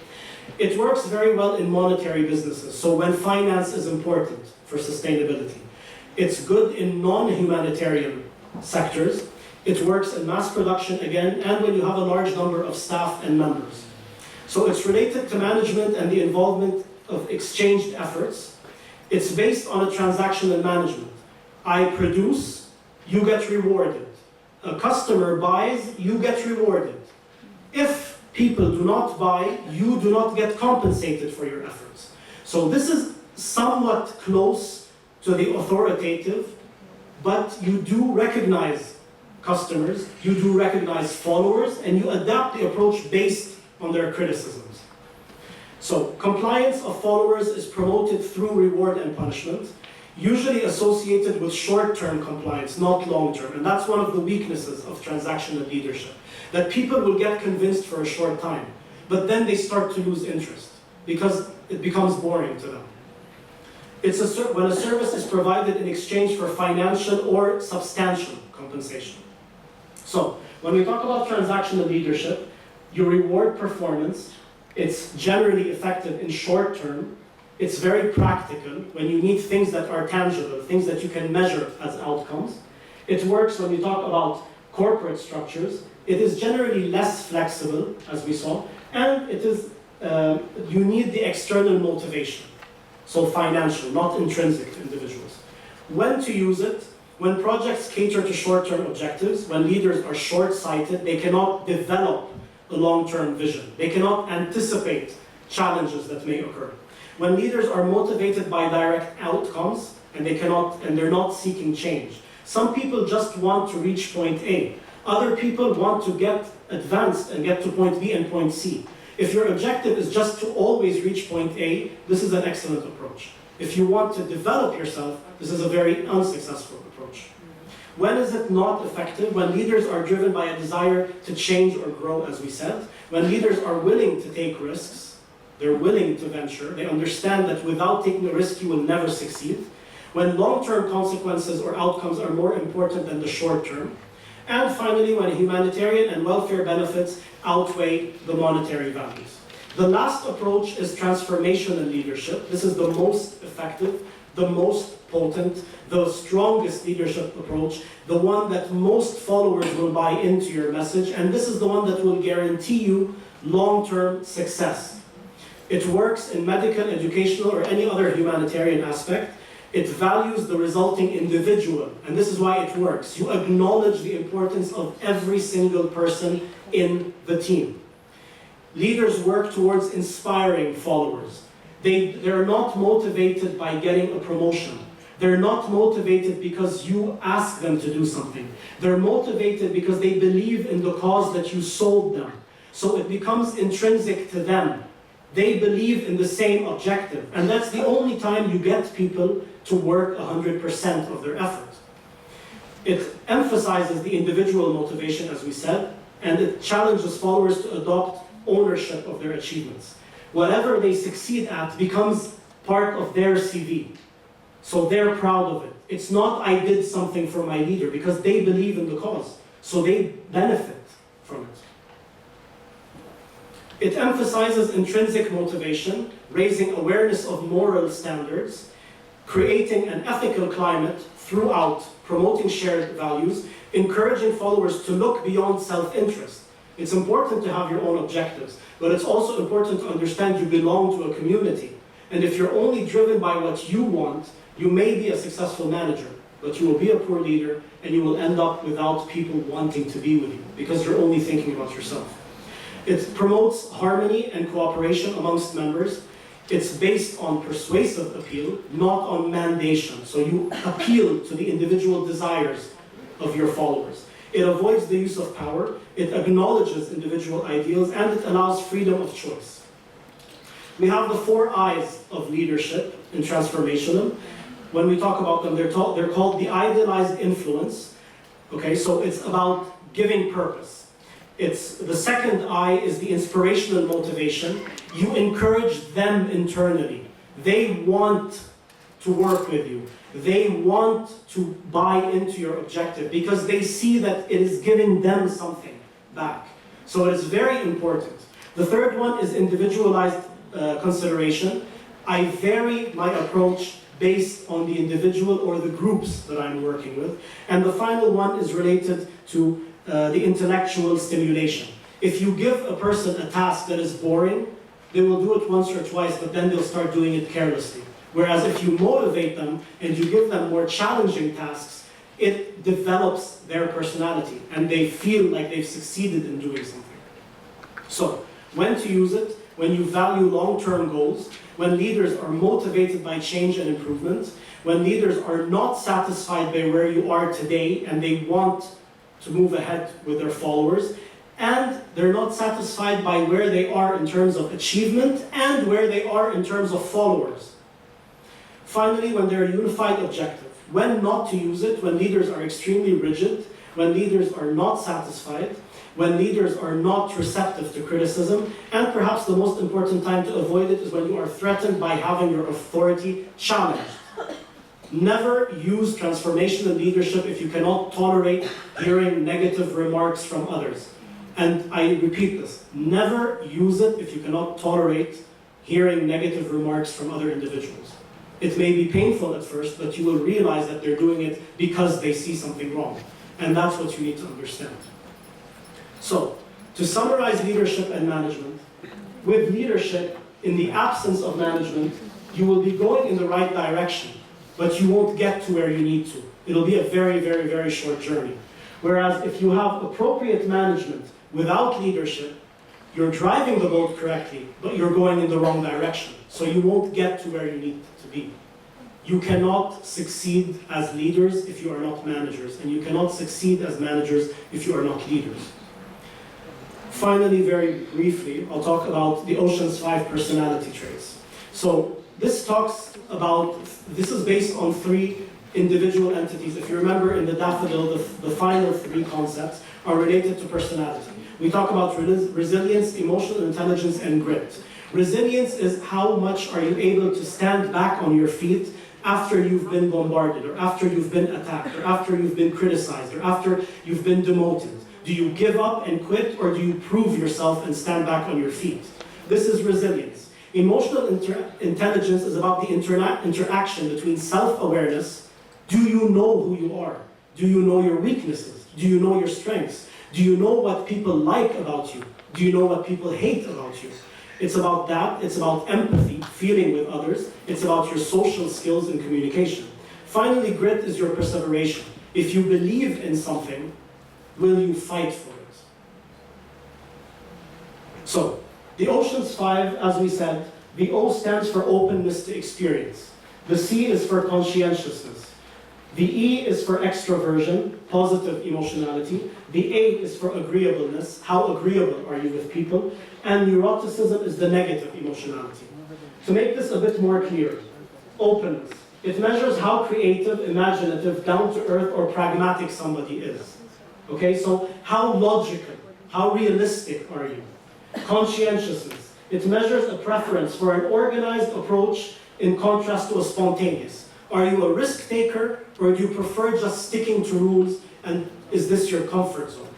It works very well in monetary businesses, so when finance is important for sustainability. It's good in non-humanitarian sectors. It works in mass production again, and when you have a large number of staff and members. So it's related to management and the involvement of exchanged efforts. It's based on a transactional management. I produce, you get rewarded. A customer buys, you get rewarded. If people do not buy, you do not get compensated for your efforts. So this is somewhat close to the authoritative, but you do recognize customers, you do recognize followers, and you adapt the approach based on their criticisms. So compliance of followers is promoted through reward and punishment, usually associated with short-term compliance, not long-term. And that's one of the weaknesses of transactional leadership, that people will get convinced for a short time, but then they start to lose interest because it becomes boring to them. It's when a service is provided in exchange for financial or substantial compensation. So, when we talk about transactional leadership, you reward performance. It's generally effective in short term. It's very practical when you need things that are tangible, things that you can measure as outcomes. It works when we talk about corporate structures. It is generally less flexible, as we saw, and it is you need the external motivation. So financial, not intrinsic to individuals. When to use it? When projects cater to short-term objectives, when leaders are short-sighted, they cannot develop a long-term vision. They cannot anticipate challenges that may occur. When leaders are motivated by direct outcomes, and they're not seeking change. Some people just want to reach point A. Other people want to get advanced and get to point B and point C. If your objective is just to always reach point A, this is an excellent approach. If you want to develop yourself, this is a very unsuccessful approach. When is it not effective? When leaders are driven by a desire to change or grow, as we said. When leaders are willing to take risks, they're willing to venture, they understand that without taking a risk, you will never succeed. When long-term consequences or outcomes are more important than the short-term. And finally, when humanitarian and welfare benefits outweigh the monetary values. The last approach is transformational leadership. This is the most effective, the most potent, the strongest leadership approach, the one that most followers will buy into your message, and this is the one that will guarantee you long-term success. It works in medical, educational, or any other humanitarian aspect. It values the resulting individual, and this is why it works. You acknowledge the importance of every single person in the team. Leaders work towards inspiring followers. They're not motivated by getting a promotion. They're not motivated because you ask them to do something. They're motivated because they believe in the cause that you sold them. So it becomes intrinsic to them. They believe in the same objective. And that's the only time you get people to work 100% of their effort. It emphasizes the individual motivation, as we said, and it challenges followers to adopt ownership of their achievements. Whatever they succeed at becomes part of their CV. So they're proud of it. It's not, I did something for my leader, because they believe in the cause. So they benefit from it. It emphasizes intrinsic motivation, raising awareness of moral standards, creating an ethical climate throughout, promoting shared values, encouraging followers to look beyond self-interest. It's important to have your own objectives, but it's also important to understand you belong to a community. And if you're only driven by what you want, you may be a successful manager, but you will be a poor leader, and you will end up without people wanting to be with you, because you're only thinking about yourself. It promotes harmony and cooperation amongst members. It's based on persuasive appeal, not on mandation. So you appeal to the individual desires of your followers. It avoids the use of power. It acknowledges individual ideals, and it allows freedom of choice. We have the 4 I's of leadership in Transformational. When we talk about them, they're called the idealized influence. Okay, so it's about giving purpose. The second I is the inspirational motivation. You encourage them internally. They want to work with you. They want to buy into your objective because they see that it is giving them something back. So it is very important. The third one is individualized consideration. I vary my approach based on the individual or the groups that I'm working with. And the final one is related to the intellectual stimulation. If you give a person a task that is boring, they will do it once or twice, but then they'll start doing it carelessly. Whereas if you motivate them and you give them more challenging tasks, it develops their personality and they feel like they've succeeded in doing something. So, when to use it? When you value long-term goals, when leaders are motivated by change and improvement, when leaders are not satisfied by where you are today and they want to move ahead with their followers, and they're not satisfied by where they are in terms of achievement and where they are in terms of followers. Finally, when they're a unified objective. When not to use it, when leaders are extremely rigid, when leaders are not satisfied, when leaders are not receptive to criticism, and perhaps the most important time to avoid it is when you are threatened by having your authority challenged. Never use transformational leadership if you cannot tolerate hearing negative remarks from others. And I repeat this, never use it if you cannot tolerate hearing negative remarks from other individuals. It may be painful at first, but you will realize that they're doing it because they see something wrong. And that's what you need to understand. So, to summarize leadership and management, with leadership, in the absence of management, you will be going in the right direction, but you won't get to where you need to. It'll be a very, very, very short journey. Whereas if you have appropriate management without leadership, you're driving the boat correctly, but you're going in the wrong direction. So you won't get to where you need to be. You cannot succeed as leaders if you are not managers, and you cannot succeed as managers if you are not leaders. Finally, very briefly, I'll talk about the Ocean's 5 personality traits. So this is based on 3 individual entities. If you remember in the daffodil, the final 3 concepts are related to personality. We talk about resilience, emotional intelligence, and grit. Resilience is how much are you able to stand back on your feet after you've been bombarded, or after you've been attacked, or after you've been criticized, or after you've been demoted. Do you give up and quit, or do you prove yourself and stand back on your feet? This is resilience. Emotional intelligence is about the interaction between self-awareness. Do you know who you are? Do you know your weaknesses? Do you know your strengths? Do you know what people like about you? Do you know what people hate about you? It's about that, it's about empathy, feeling with others, it's about your social skills and communication. Finally, grit is your perseveration. If you believe in something, will you fight for it? So, the Ocean's 5, as we said, the O stands for openness to experience. The C is for conscientiousness. The E is for extroversion, positive emotionality. The A is for agreeableness, how agreeable are you with people? And neuroticism is the negative emotionality. To make this a bit more clear, openness. It measures how creative, imaginative, down-to-earth, or pragmatic somebody is. Okay, so how logical, how realistic are you? Conscientiousness. It measures a preference for an organized approach in contrast to a spontaneous. Are you a risk taker, or do you prefer just sticking to rules, and is this your comfort zone?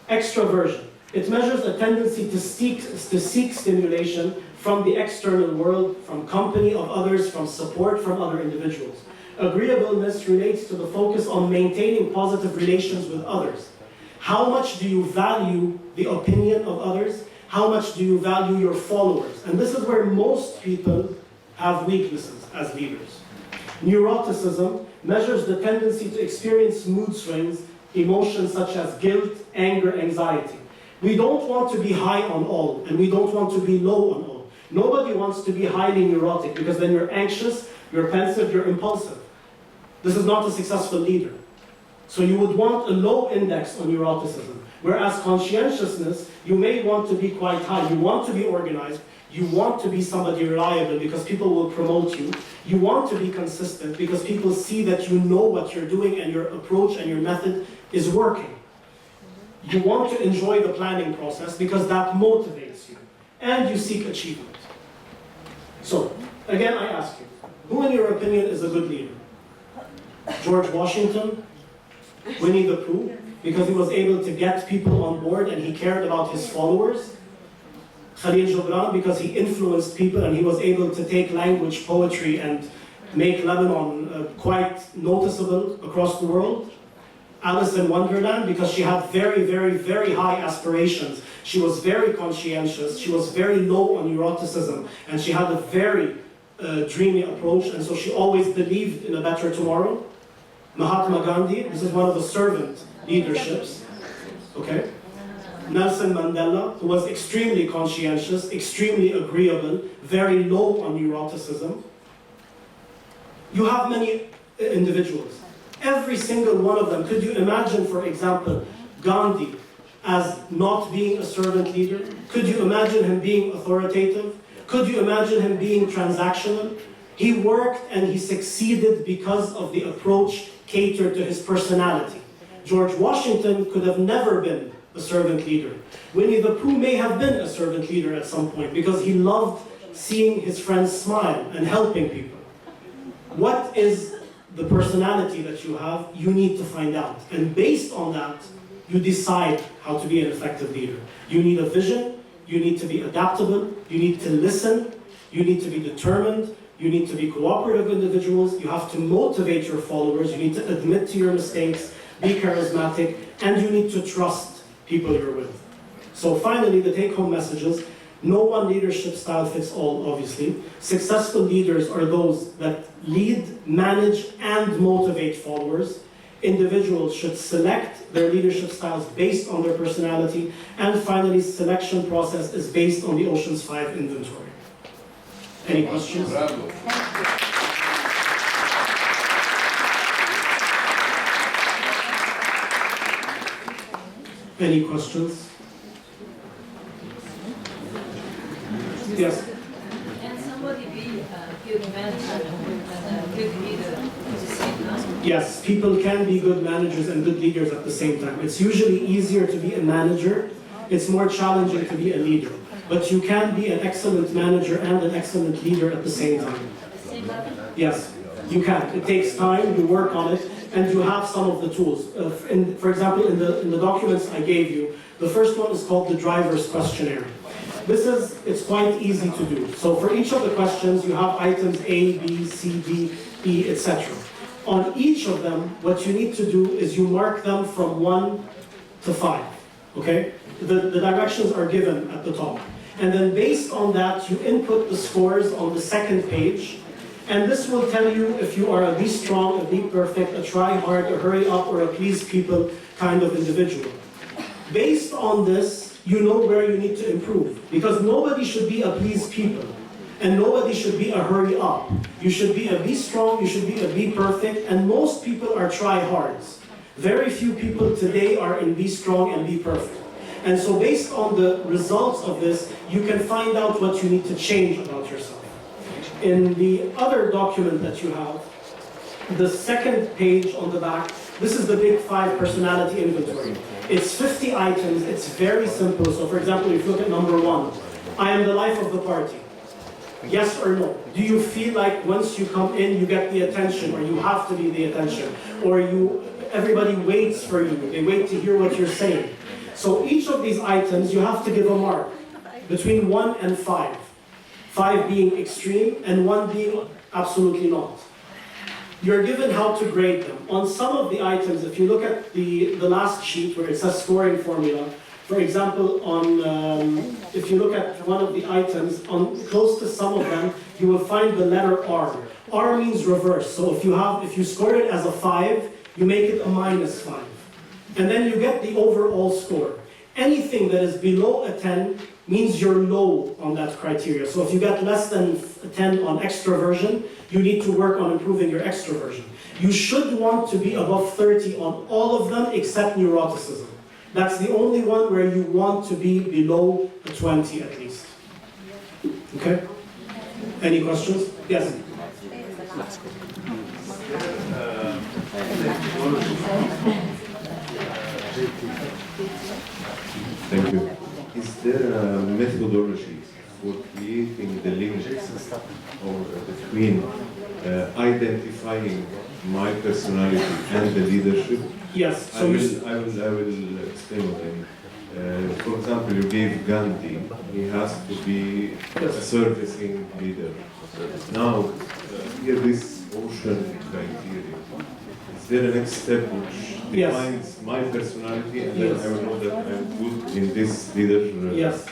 Extroversion. It measures a tendency to seek stimulation from the external world, from company of others, from support from other individuals. Agreeableness relates to the focus on maintaining positive relations with others. How much do you value the opinion of others? How much do you value your followers? And this is where most people have weaknesses as leaders. Neuroticism measures the tendency to experience mood swings, emotions such as guilt, anger, anxiety. We don't want to be high on all, and we don't want to be low on all. Nobody wants to be highly neurotic, because then you're anxious, you're pensive, you're impulsive. This is not a successful leader. So you would want a low index on neuroticism. Whereas conscientiousness, you may want to be quite high. You want to be organized. You want to be somebody reliable because people will promote you. You want to be consistent because people see that you know what you're doing and your approach and your method is working. You want to enjoy the planning process because that motivates you. And you seek achievement. So, again, I ask you, who in your opinion is a good leader? George Washington? Winnie the Pooh? Because he was able to get people on board and he cared about his followers? Khalil Gibran, because he influenced people and he was able to take language, poetry, and make Lebanon quite noticeable across the world? Alice in Wonderland, because she had very, very, very high aspirations. She was very conscientious, she was very low on neuroticism, and she had a very dreamy approach, and so she always believed in a better tomorrow. Mahatma Gandhi, this is one of the servant leaderships, okay? Nelson Mandela, who was extremely conscientious, extremely agreeable, very low on neuroticism. You have many individuals. Every single one of them. Could you imagine, for example, Gandhi as not being a servant leader? Could you imagine him being authoritative? Could you imagine him being transactional? He worked and he succeeded because of the approach catered to his personality. George Washington could have never been a servant leader. Winnie the Pooh may have been a servant leader at some point because he loved seeing his friends smile and helping people. What is the personality that you have? You need to find out. And based on that, you decide how to be an effective leader. You need a vision, you need to be adaptable, you need to listen, you need to be determined, you need to be cooperative individuals, you have to motivate your followers, you need to admit to your mistakes, be charismatic, and you need to trust people you're with. So finally, the take-home messages: no one leadership style fits all, obviously. Successful leaders are those that lead, manage, and motivate followers. Individuals should select their leadership styles based on their personality. And finally, selection process is based on the Ocean's 5 inventory. Any questions?
Bravo.
Any questions? Yes.
Can somebody be a good manager and a good leader at the same time?
Yes, people can be good managers and good leaders at the same time. It's usually easier to be a manager. It's more challenging to be a leader. But you can be an excellent manager and an excellent leader at the same time.
At the same level?
Yes, you can. It takes time, you work on it, and you have some of the tools. For example, in the documents I gave you, the first one is called the driver's questionnaire. It's quite easy to do. So for each of the questions, you have items A, B, C, D, E, etc. On each of them, what you need to do is you mark them from 1 to 5, okay? The directions are given at the top. And then based on that, you input the scores on the second page. And this will tell you if you are a be strong, a be perfect, a try hard, a hurry up, or a please people kind of individual. Based on this, you know where you need to improve. Because nobody should be a please people. And nobody should be a hurry up. You should be a be strong, you should be a be perfect, and most people are try hards. Very few people today are in be strong and be perfect. And so based on the results of this, you can find out what you need to change about yourself. In the other document that you have, the second page on the back, this is the Big 5 personality inventory. It's 50 items, it's very simple. So for example, if you look at number 1, I am the life of the party. Yes or no? Do you feel like once you come in, you get the attention, or you have to be the attention, or everybody waits for you, they wait to hear what you're saying? So each of these items, you have to give a mark between 1 and 5. 5 being extreme, and 1 being absolutely not. You're given how to grade them. On some of the items, if you look at the last sheet where it says scoring formula, for example, if you look at one of the items, close to some of them, you will find the letter R. R means reverse. So if you score it as a 5, you make it a -5. And then you get the overall score. Anything that is below a 10 means you're low on that criteria. So if you get less than a 10 on extroversion, you need to work on improving your extroversion. You should want to be above 30 on all of them except neuroticism. That's the only one where you want to be below a 20 at least. Okay? Any questions? Yes?
Thank you. Is there a methodology for creating the link between identifying my personality and the leadership?
Yes.
I will explain what I mean. For example, you gave Gandhi, he has to be a servicing leader. Now, here this ocean criteria. Is there a next step which defines my personality, and then I will know that I'm good in this leader?
Yes.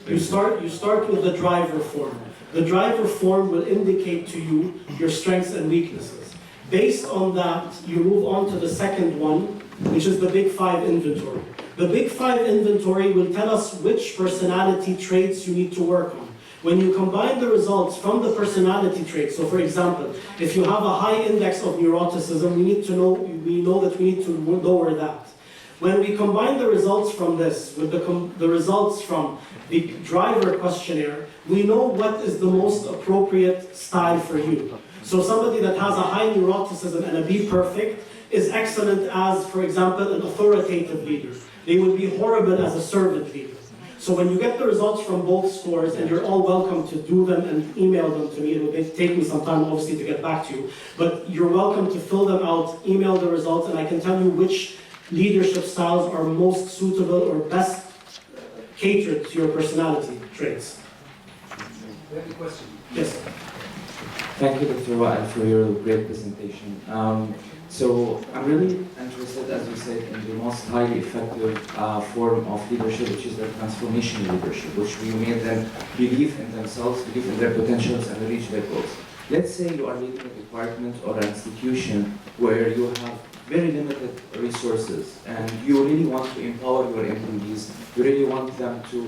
You start with the driver form. The driver form will indicate to you your strengths and weaknesses. Based on that, you move on to the second one, which is the Big 5 inventory. The Big 5 inventory will tell us which personality traits you need to work on. When you combine the results from the personality traits, so for example, if you have a high index of neuroticism, we know that we need to lower that. When we combine the results from this with the results from the driver questionnaire, we know what is the most appropriate style for you. So somebody that has a high neuroticism and a be perfect is excellent as, for example, an authoritative leader. They would be horrible as a servant leader. So when you get the results from both scores, and you're all welcome to do them and email them to me, it will take me some time obviously to get back to you, but you're welcome to fill them out, email the results, and I can tell you which leadership styles are most suitable or best catered to your personality traits.
We have a question.
Yes.
Thank you, Dr. Wael, for your great presentation. So I'm really interested, as you said, in the most highly effective form of leadership, which is the transformational leadership, which we made them believe in themselves, believe in their potentials, and reach their goals. Let's say you are leading a department or an institution where you have very limited resources, and you really want to empower your employees, you really want them to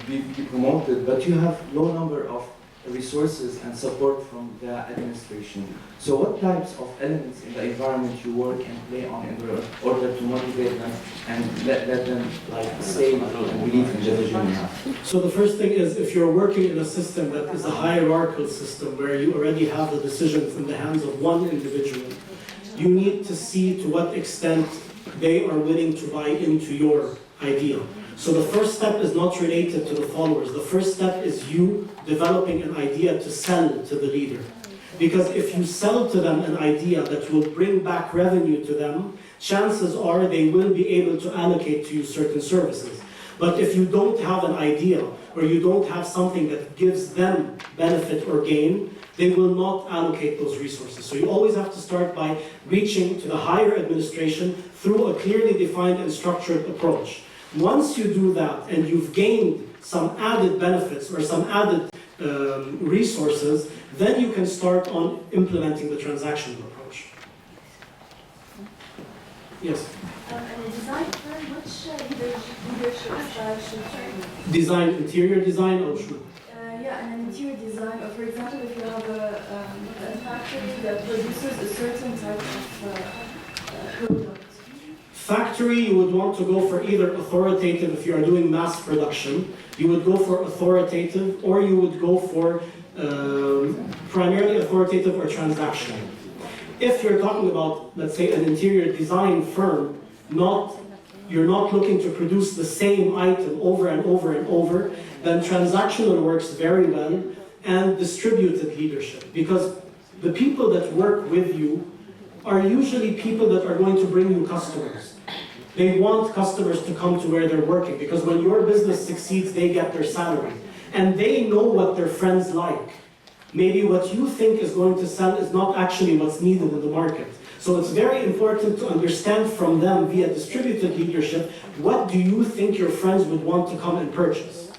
be promoted, but you have low number of resources and support from the administration. So what types of elements in the environment you work and play on in order to motivate them and let them stay and believe in the vision you have?
So the first thing is, if you're working in a system that is a hierarchical system where you already have the decisions in the hands of one individual, you need to see to what extent they are willing to buy into your idea. So the first step is not related to the followers. The first step is you developing an idea to sell to the leader. Because if you sell to them an idea that will bring back revenue to them, chances are they will be able to allocate to you certain services. But if you don't have an idea, or you don't have something that gives them benefit or gain, they will not allocate those resources. So you always have to start by reaching to the higher administration through a clearly defined and structured approach. Once you do that and you've gained some added benefits or some added resources, then you can start on implementing the transactional approach. Yes?
And a design firm, which leadership style should you?
Design, interior design, or should?
Yeah, and an interior design, or for example, if you have a factory that produces a certain type of product.
Factory, you would want to go for either authoritative if you are doing mass production, you would go for authoritative, or you would go for primarily authoritative or transactional. If you're talking about, let's say, an interior design firm, you're not looking to produce the same item over and over and over, then transactional works very well, and distributed leadership. Because the people that work with you are usually people that are going to bring you customers. They want customers to come to where they're working, because when your business succeeds, they get their salary. And they know what their friends like. Maybe what you think is going to sell is not actually what's needed in the market. So it's very important to understand from them via distributed leadership, what do you think your friends would want to come and purchase?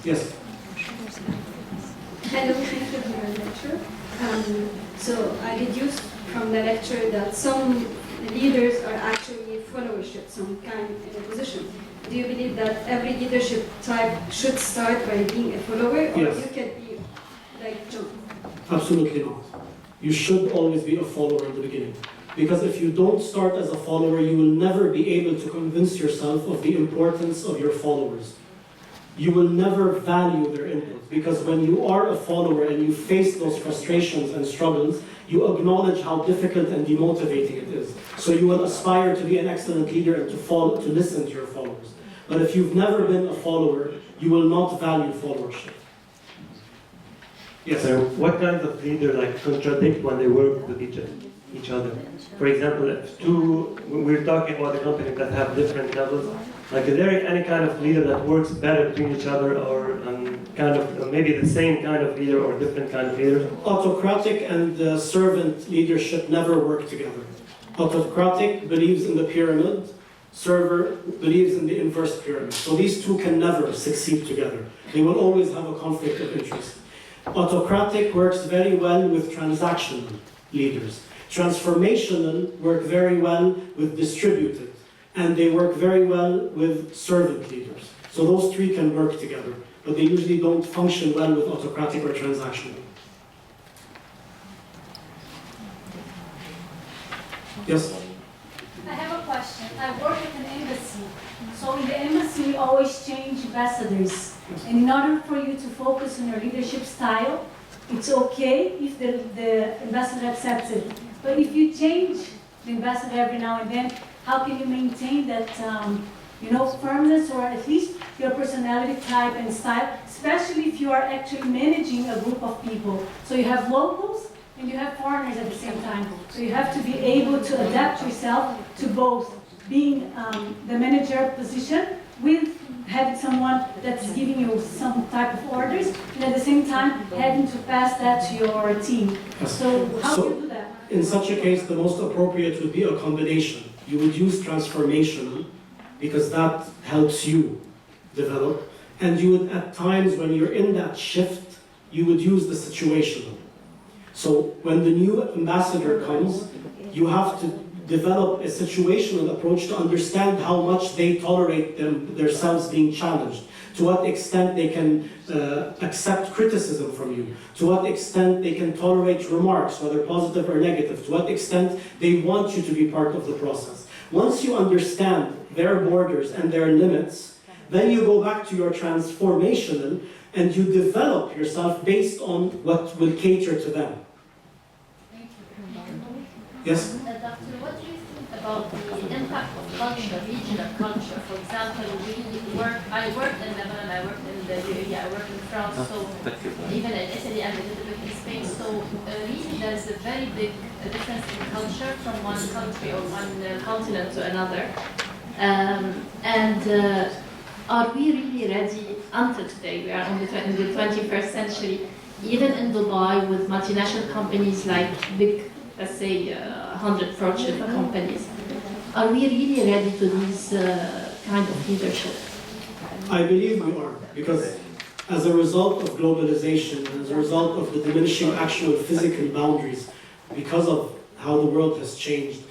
Yes?
Hello, thank you for your lecture. So I deduced from the lecture that some leaders are actually followership, some kind in a position. Do you believe that every leadership type should start by being a follower, or
Yes.
you can be like John?
Absolutely not. You should always be a follower in the beginning. Because if you don't start as a follower, you will never be able to convince yourself of the importance of your followers. You will never value their input, because when you are a follower and you face those frustrations and struggles, you acknowledge how difficult and demotivating it is. So you will aspire to be an excellent leader and to listen to your followers. But if you've never been a follower, you will not value followership. Yes?
So what kinds of leaders contradict when they work with each other? For example, if we're talking about a company that have different levels, is there any kind of leader that works better between each other, or maybe the same kind of leader or different kind of leaders?
Autocratic and servant leadership never work together. Autocratic believes in the pyramid, server believes in the inverse pyramid. So these two can never succeed together. They will always have a conflict of interest. Autocratic works very well with transactional leaders. Transformational work very well with distributed. And they work very well with servant leaders. So those three can work together, but they usually don't function well with autocratic or transactional. Yes?
I have a question. I work at an embassy. So in the embassy, we always change ambassadors. And in order for you to focus on your leadership style, it's okay if the ambassador accepts it. But if you change the ambassador every now and then, how can you maintain that, firmness, or at least your personality type and style, especially if you are actually managing a group of people? So you have locals and you have foreigners at the same time. So you have to be able to adapt yourself to both being the manager position with having someone that is giving you some type of orders, and at the same time having to pass that to your team. So how do you do that?
In such a case, the most appropriate would be a combination. You would use transformational, because that helps you develop. And you would, at times when you're in that shift, you would use the situational. So when the new ambassador comes, you have to develop a situational approach to understand how much they tolerate themselves being challenged, to what extent they can accept criticism from you, to what extent they can tolerate remarks, whether positive or negative, to what extent they want you to be part of the process. Once you understand their borders and their limits, then you go back to your transformational and you develop yourself based on what will cater to them. Yes?
Doctor, what do you think about the impact of culture, regional culture? For example, I worked in Lebanon, I worked in the UAE, I worked in France, so even in Italy and a little bit in Spain. So really there is a very big difference in culture from one country or one continent to another. Are we really ready until today? We are in the 21st century, even in Dubai with multinational companies like big, let's say, 100 Fortune companies. Are we really ready to this kind of leadership?
I believe we are, because as a result of globalization, as a result of the diminishing actual physical boundaries, because of how the world has changed,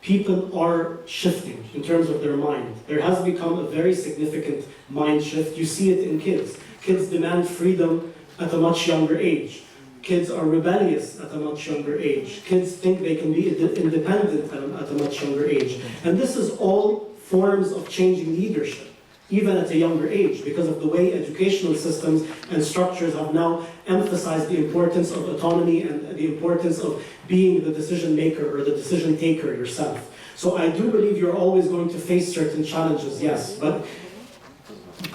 people are shifting in terms of their mind. There has become a very significant mind shift. You see it in kids. Kids demand freedom at a much younger age. Kids are rebellious at a much younger age. Kids think they can be independent at a much younger age. And this is all forms of changing leadership, even at a younger age, because of the way educational systems and structures have now emphasized the importance of autonomy and the importance of being the decision maker or the decision taker yourself. So I do believe you're always going to face certain challenges, yes, but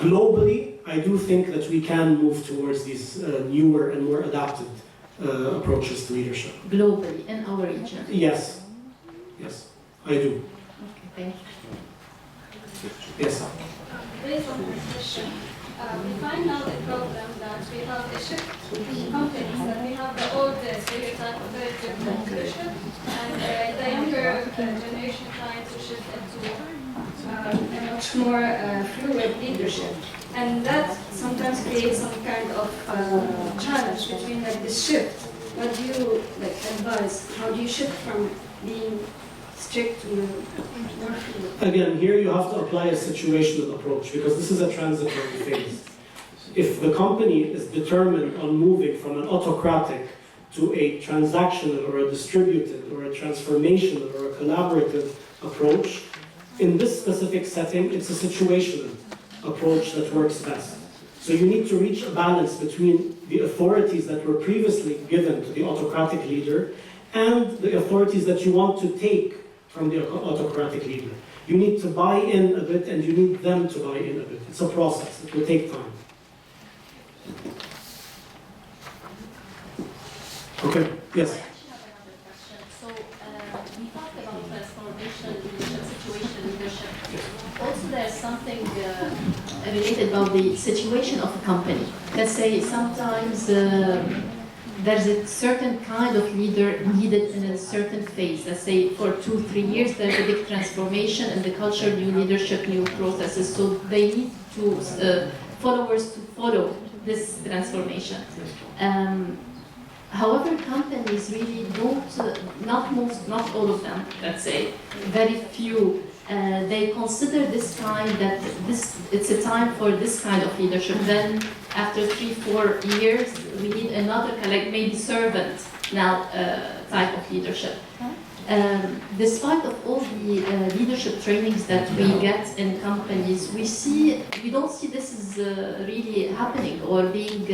globally, I do think that we can move towards these newer and more adapted approaches to leadership.
Globally, in our region?
Yes, yes, I do.
Okay, thank you.
Yes.
Based on this question, we find now the problem that we have a shift in companies, that we have the old stereotype of very different leadership, and the younger generation trying to shift into a much more fluid leadership. And that sometimes creates some kind of challenge between like this shift. What do you like advise? How do you shift from being strict to more fluid?
Again, here you have to apply a situational approach, because this is a transitory phase. If the company is determined on moving from an autocratic to a transactional or a distributed or a transformational or a collaborative approach, in this specific setting, it's a situational approach that works best. So you need to reach a balance between the authorities that were previously given to the autocratic leader and the authorities that you want to take from the autocratic leader. You need to buy in a bit, and you need them to buy in a bit. It's a process. It will take time. Okay, yes?
I actually have another question. So we talked about transformation leadership, situational leadership. Also, there's something related about the situation of a company. Let's say sometimes there's a certain kind of leader needed in a certain phase. Let's say for 2-3 years, there's a big transformation in the culture, new leadership, new processes. So they need to followers to follow this transformation. However, companies really don't, not all of them, let's say, very few, they consider this kind that it's a time for this kind of leadership. Then after 3-4 years, we need another, like maybe servant now type of leadership. Despite of all the leadership trainings that we get in companies, we don't see this is really happening or being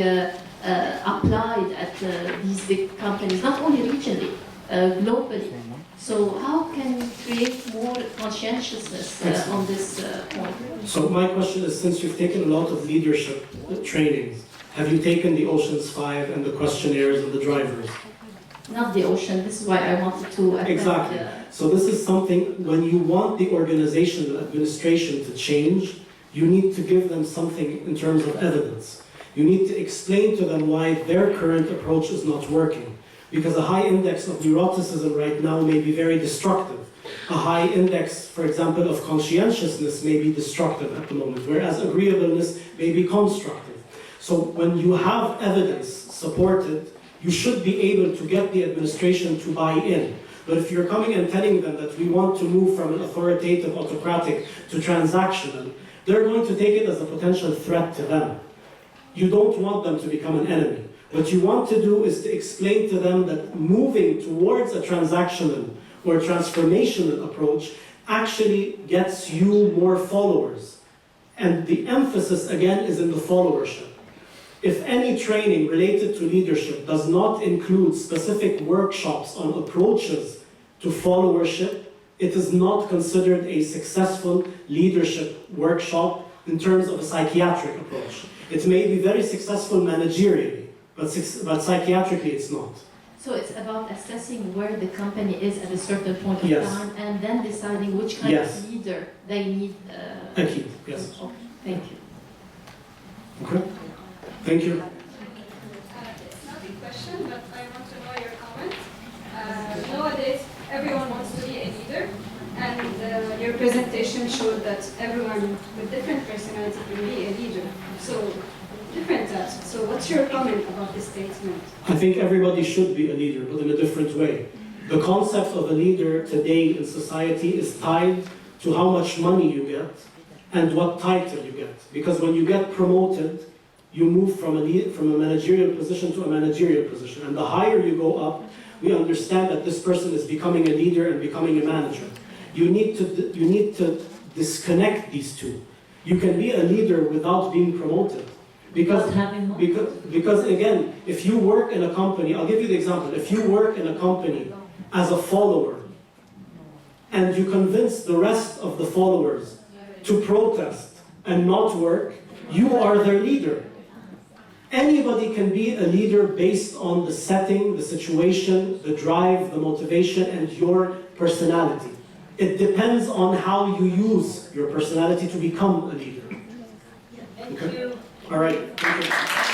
applied at these big companies, not only regionally, globally. So how can we create more conscientiousness on this point?
So my question is, since you've taken a lot of leadership trainings, have you taken the Oceans 5 and the questionnaires and the drivers?
Not the ocean, this is why I wanted to attend.
Exactly. So this is something, when you want the organizational administration to change, you need to give them something in terms of evidence. You need to explain to them why their current approach is not working. Because a high index of neuroticism right now may be very destructive. A high index, for example, of conscientiousness may be destructive at the moment, whereas agreeableness may be constructive. So when you have evidence supported, you should be able to get the administration to buy in. But if you're coming and telling them that we want to move from an authoritative, autocratic to transactional, they're going to take it as a potential threat to them. You don't want them to become an enemy. What you want to do is to explain to them that moving towards a transactional or transformational approach actually gets you more followers. And the emphasis, again, is in the followership. If any training related to leadership does not include specific workshops on approaches to followership, it is not considered a successful leadership workshop in terms of a psychiatric approach. It may be very successful managerially, but psychiatrically it's not.
So it's about assessing where the company is at a certain point of
Yes.
time and then deciding which kind
Yes.
of leader they need.
Thank you. Yes.
Okay, thank you.
Okay. Thank you.
It's not a question, but I want to know your comment. Nowadays, everyone wants to be a leader, And your presentation showed that everyone with different personality can be a leader. So, different types. So what's your comment about this statement?
I think everybody should be a leader, but in a different way. The concept of a leader today in society is tied to how much money you get and what title you get. Because when you get promoted, you move from a managerial position to a managerial position. And the higher you go up, we understand that this person is becoming a leader and becoming a manager. You need to disconnect these two. You can be a leader without being promoted. Because again, if you work in a company, I'll give you the example. If you work in a company as a follower, and you convince the rest of the followers to protest and not work, you are their leader. Anybody can be a leader based on the setting, the situation, the drive, the motivation, and your personality. It depends on how you use your personality to become a leader.
Thank you.
All right. Thank you.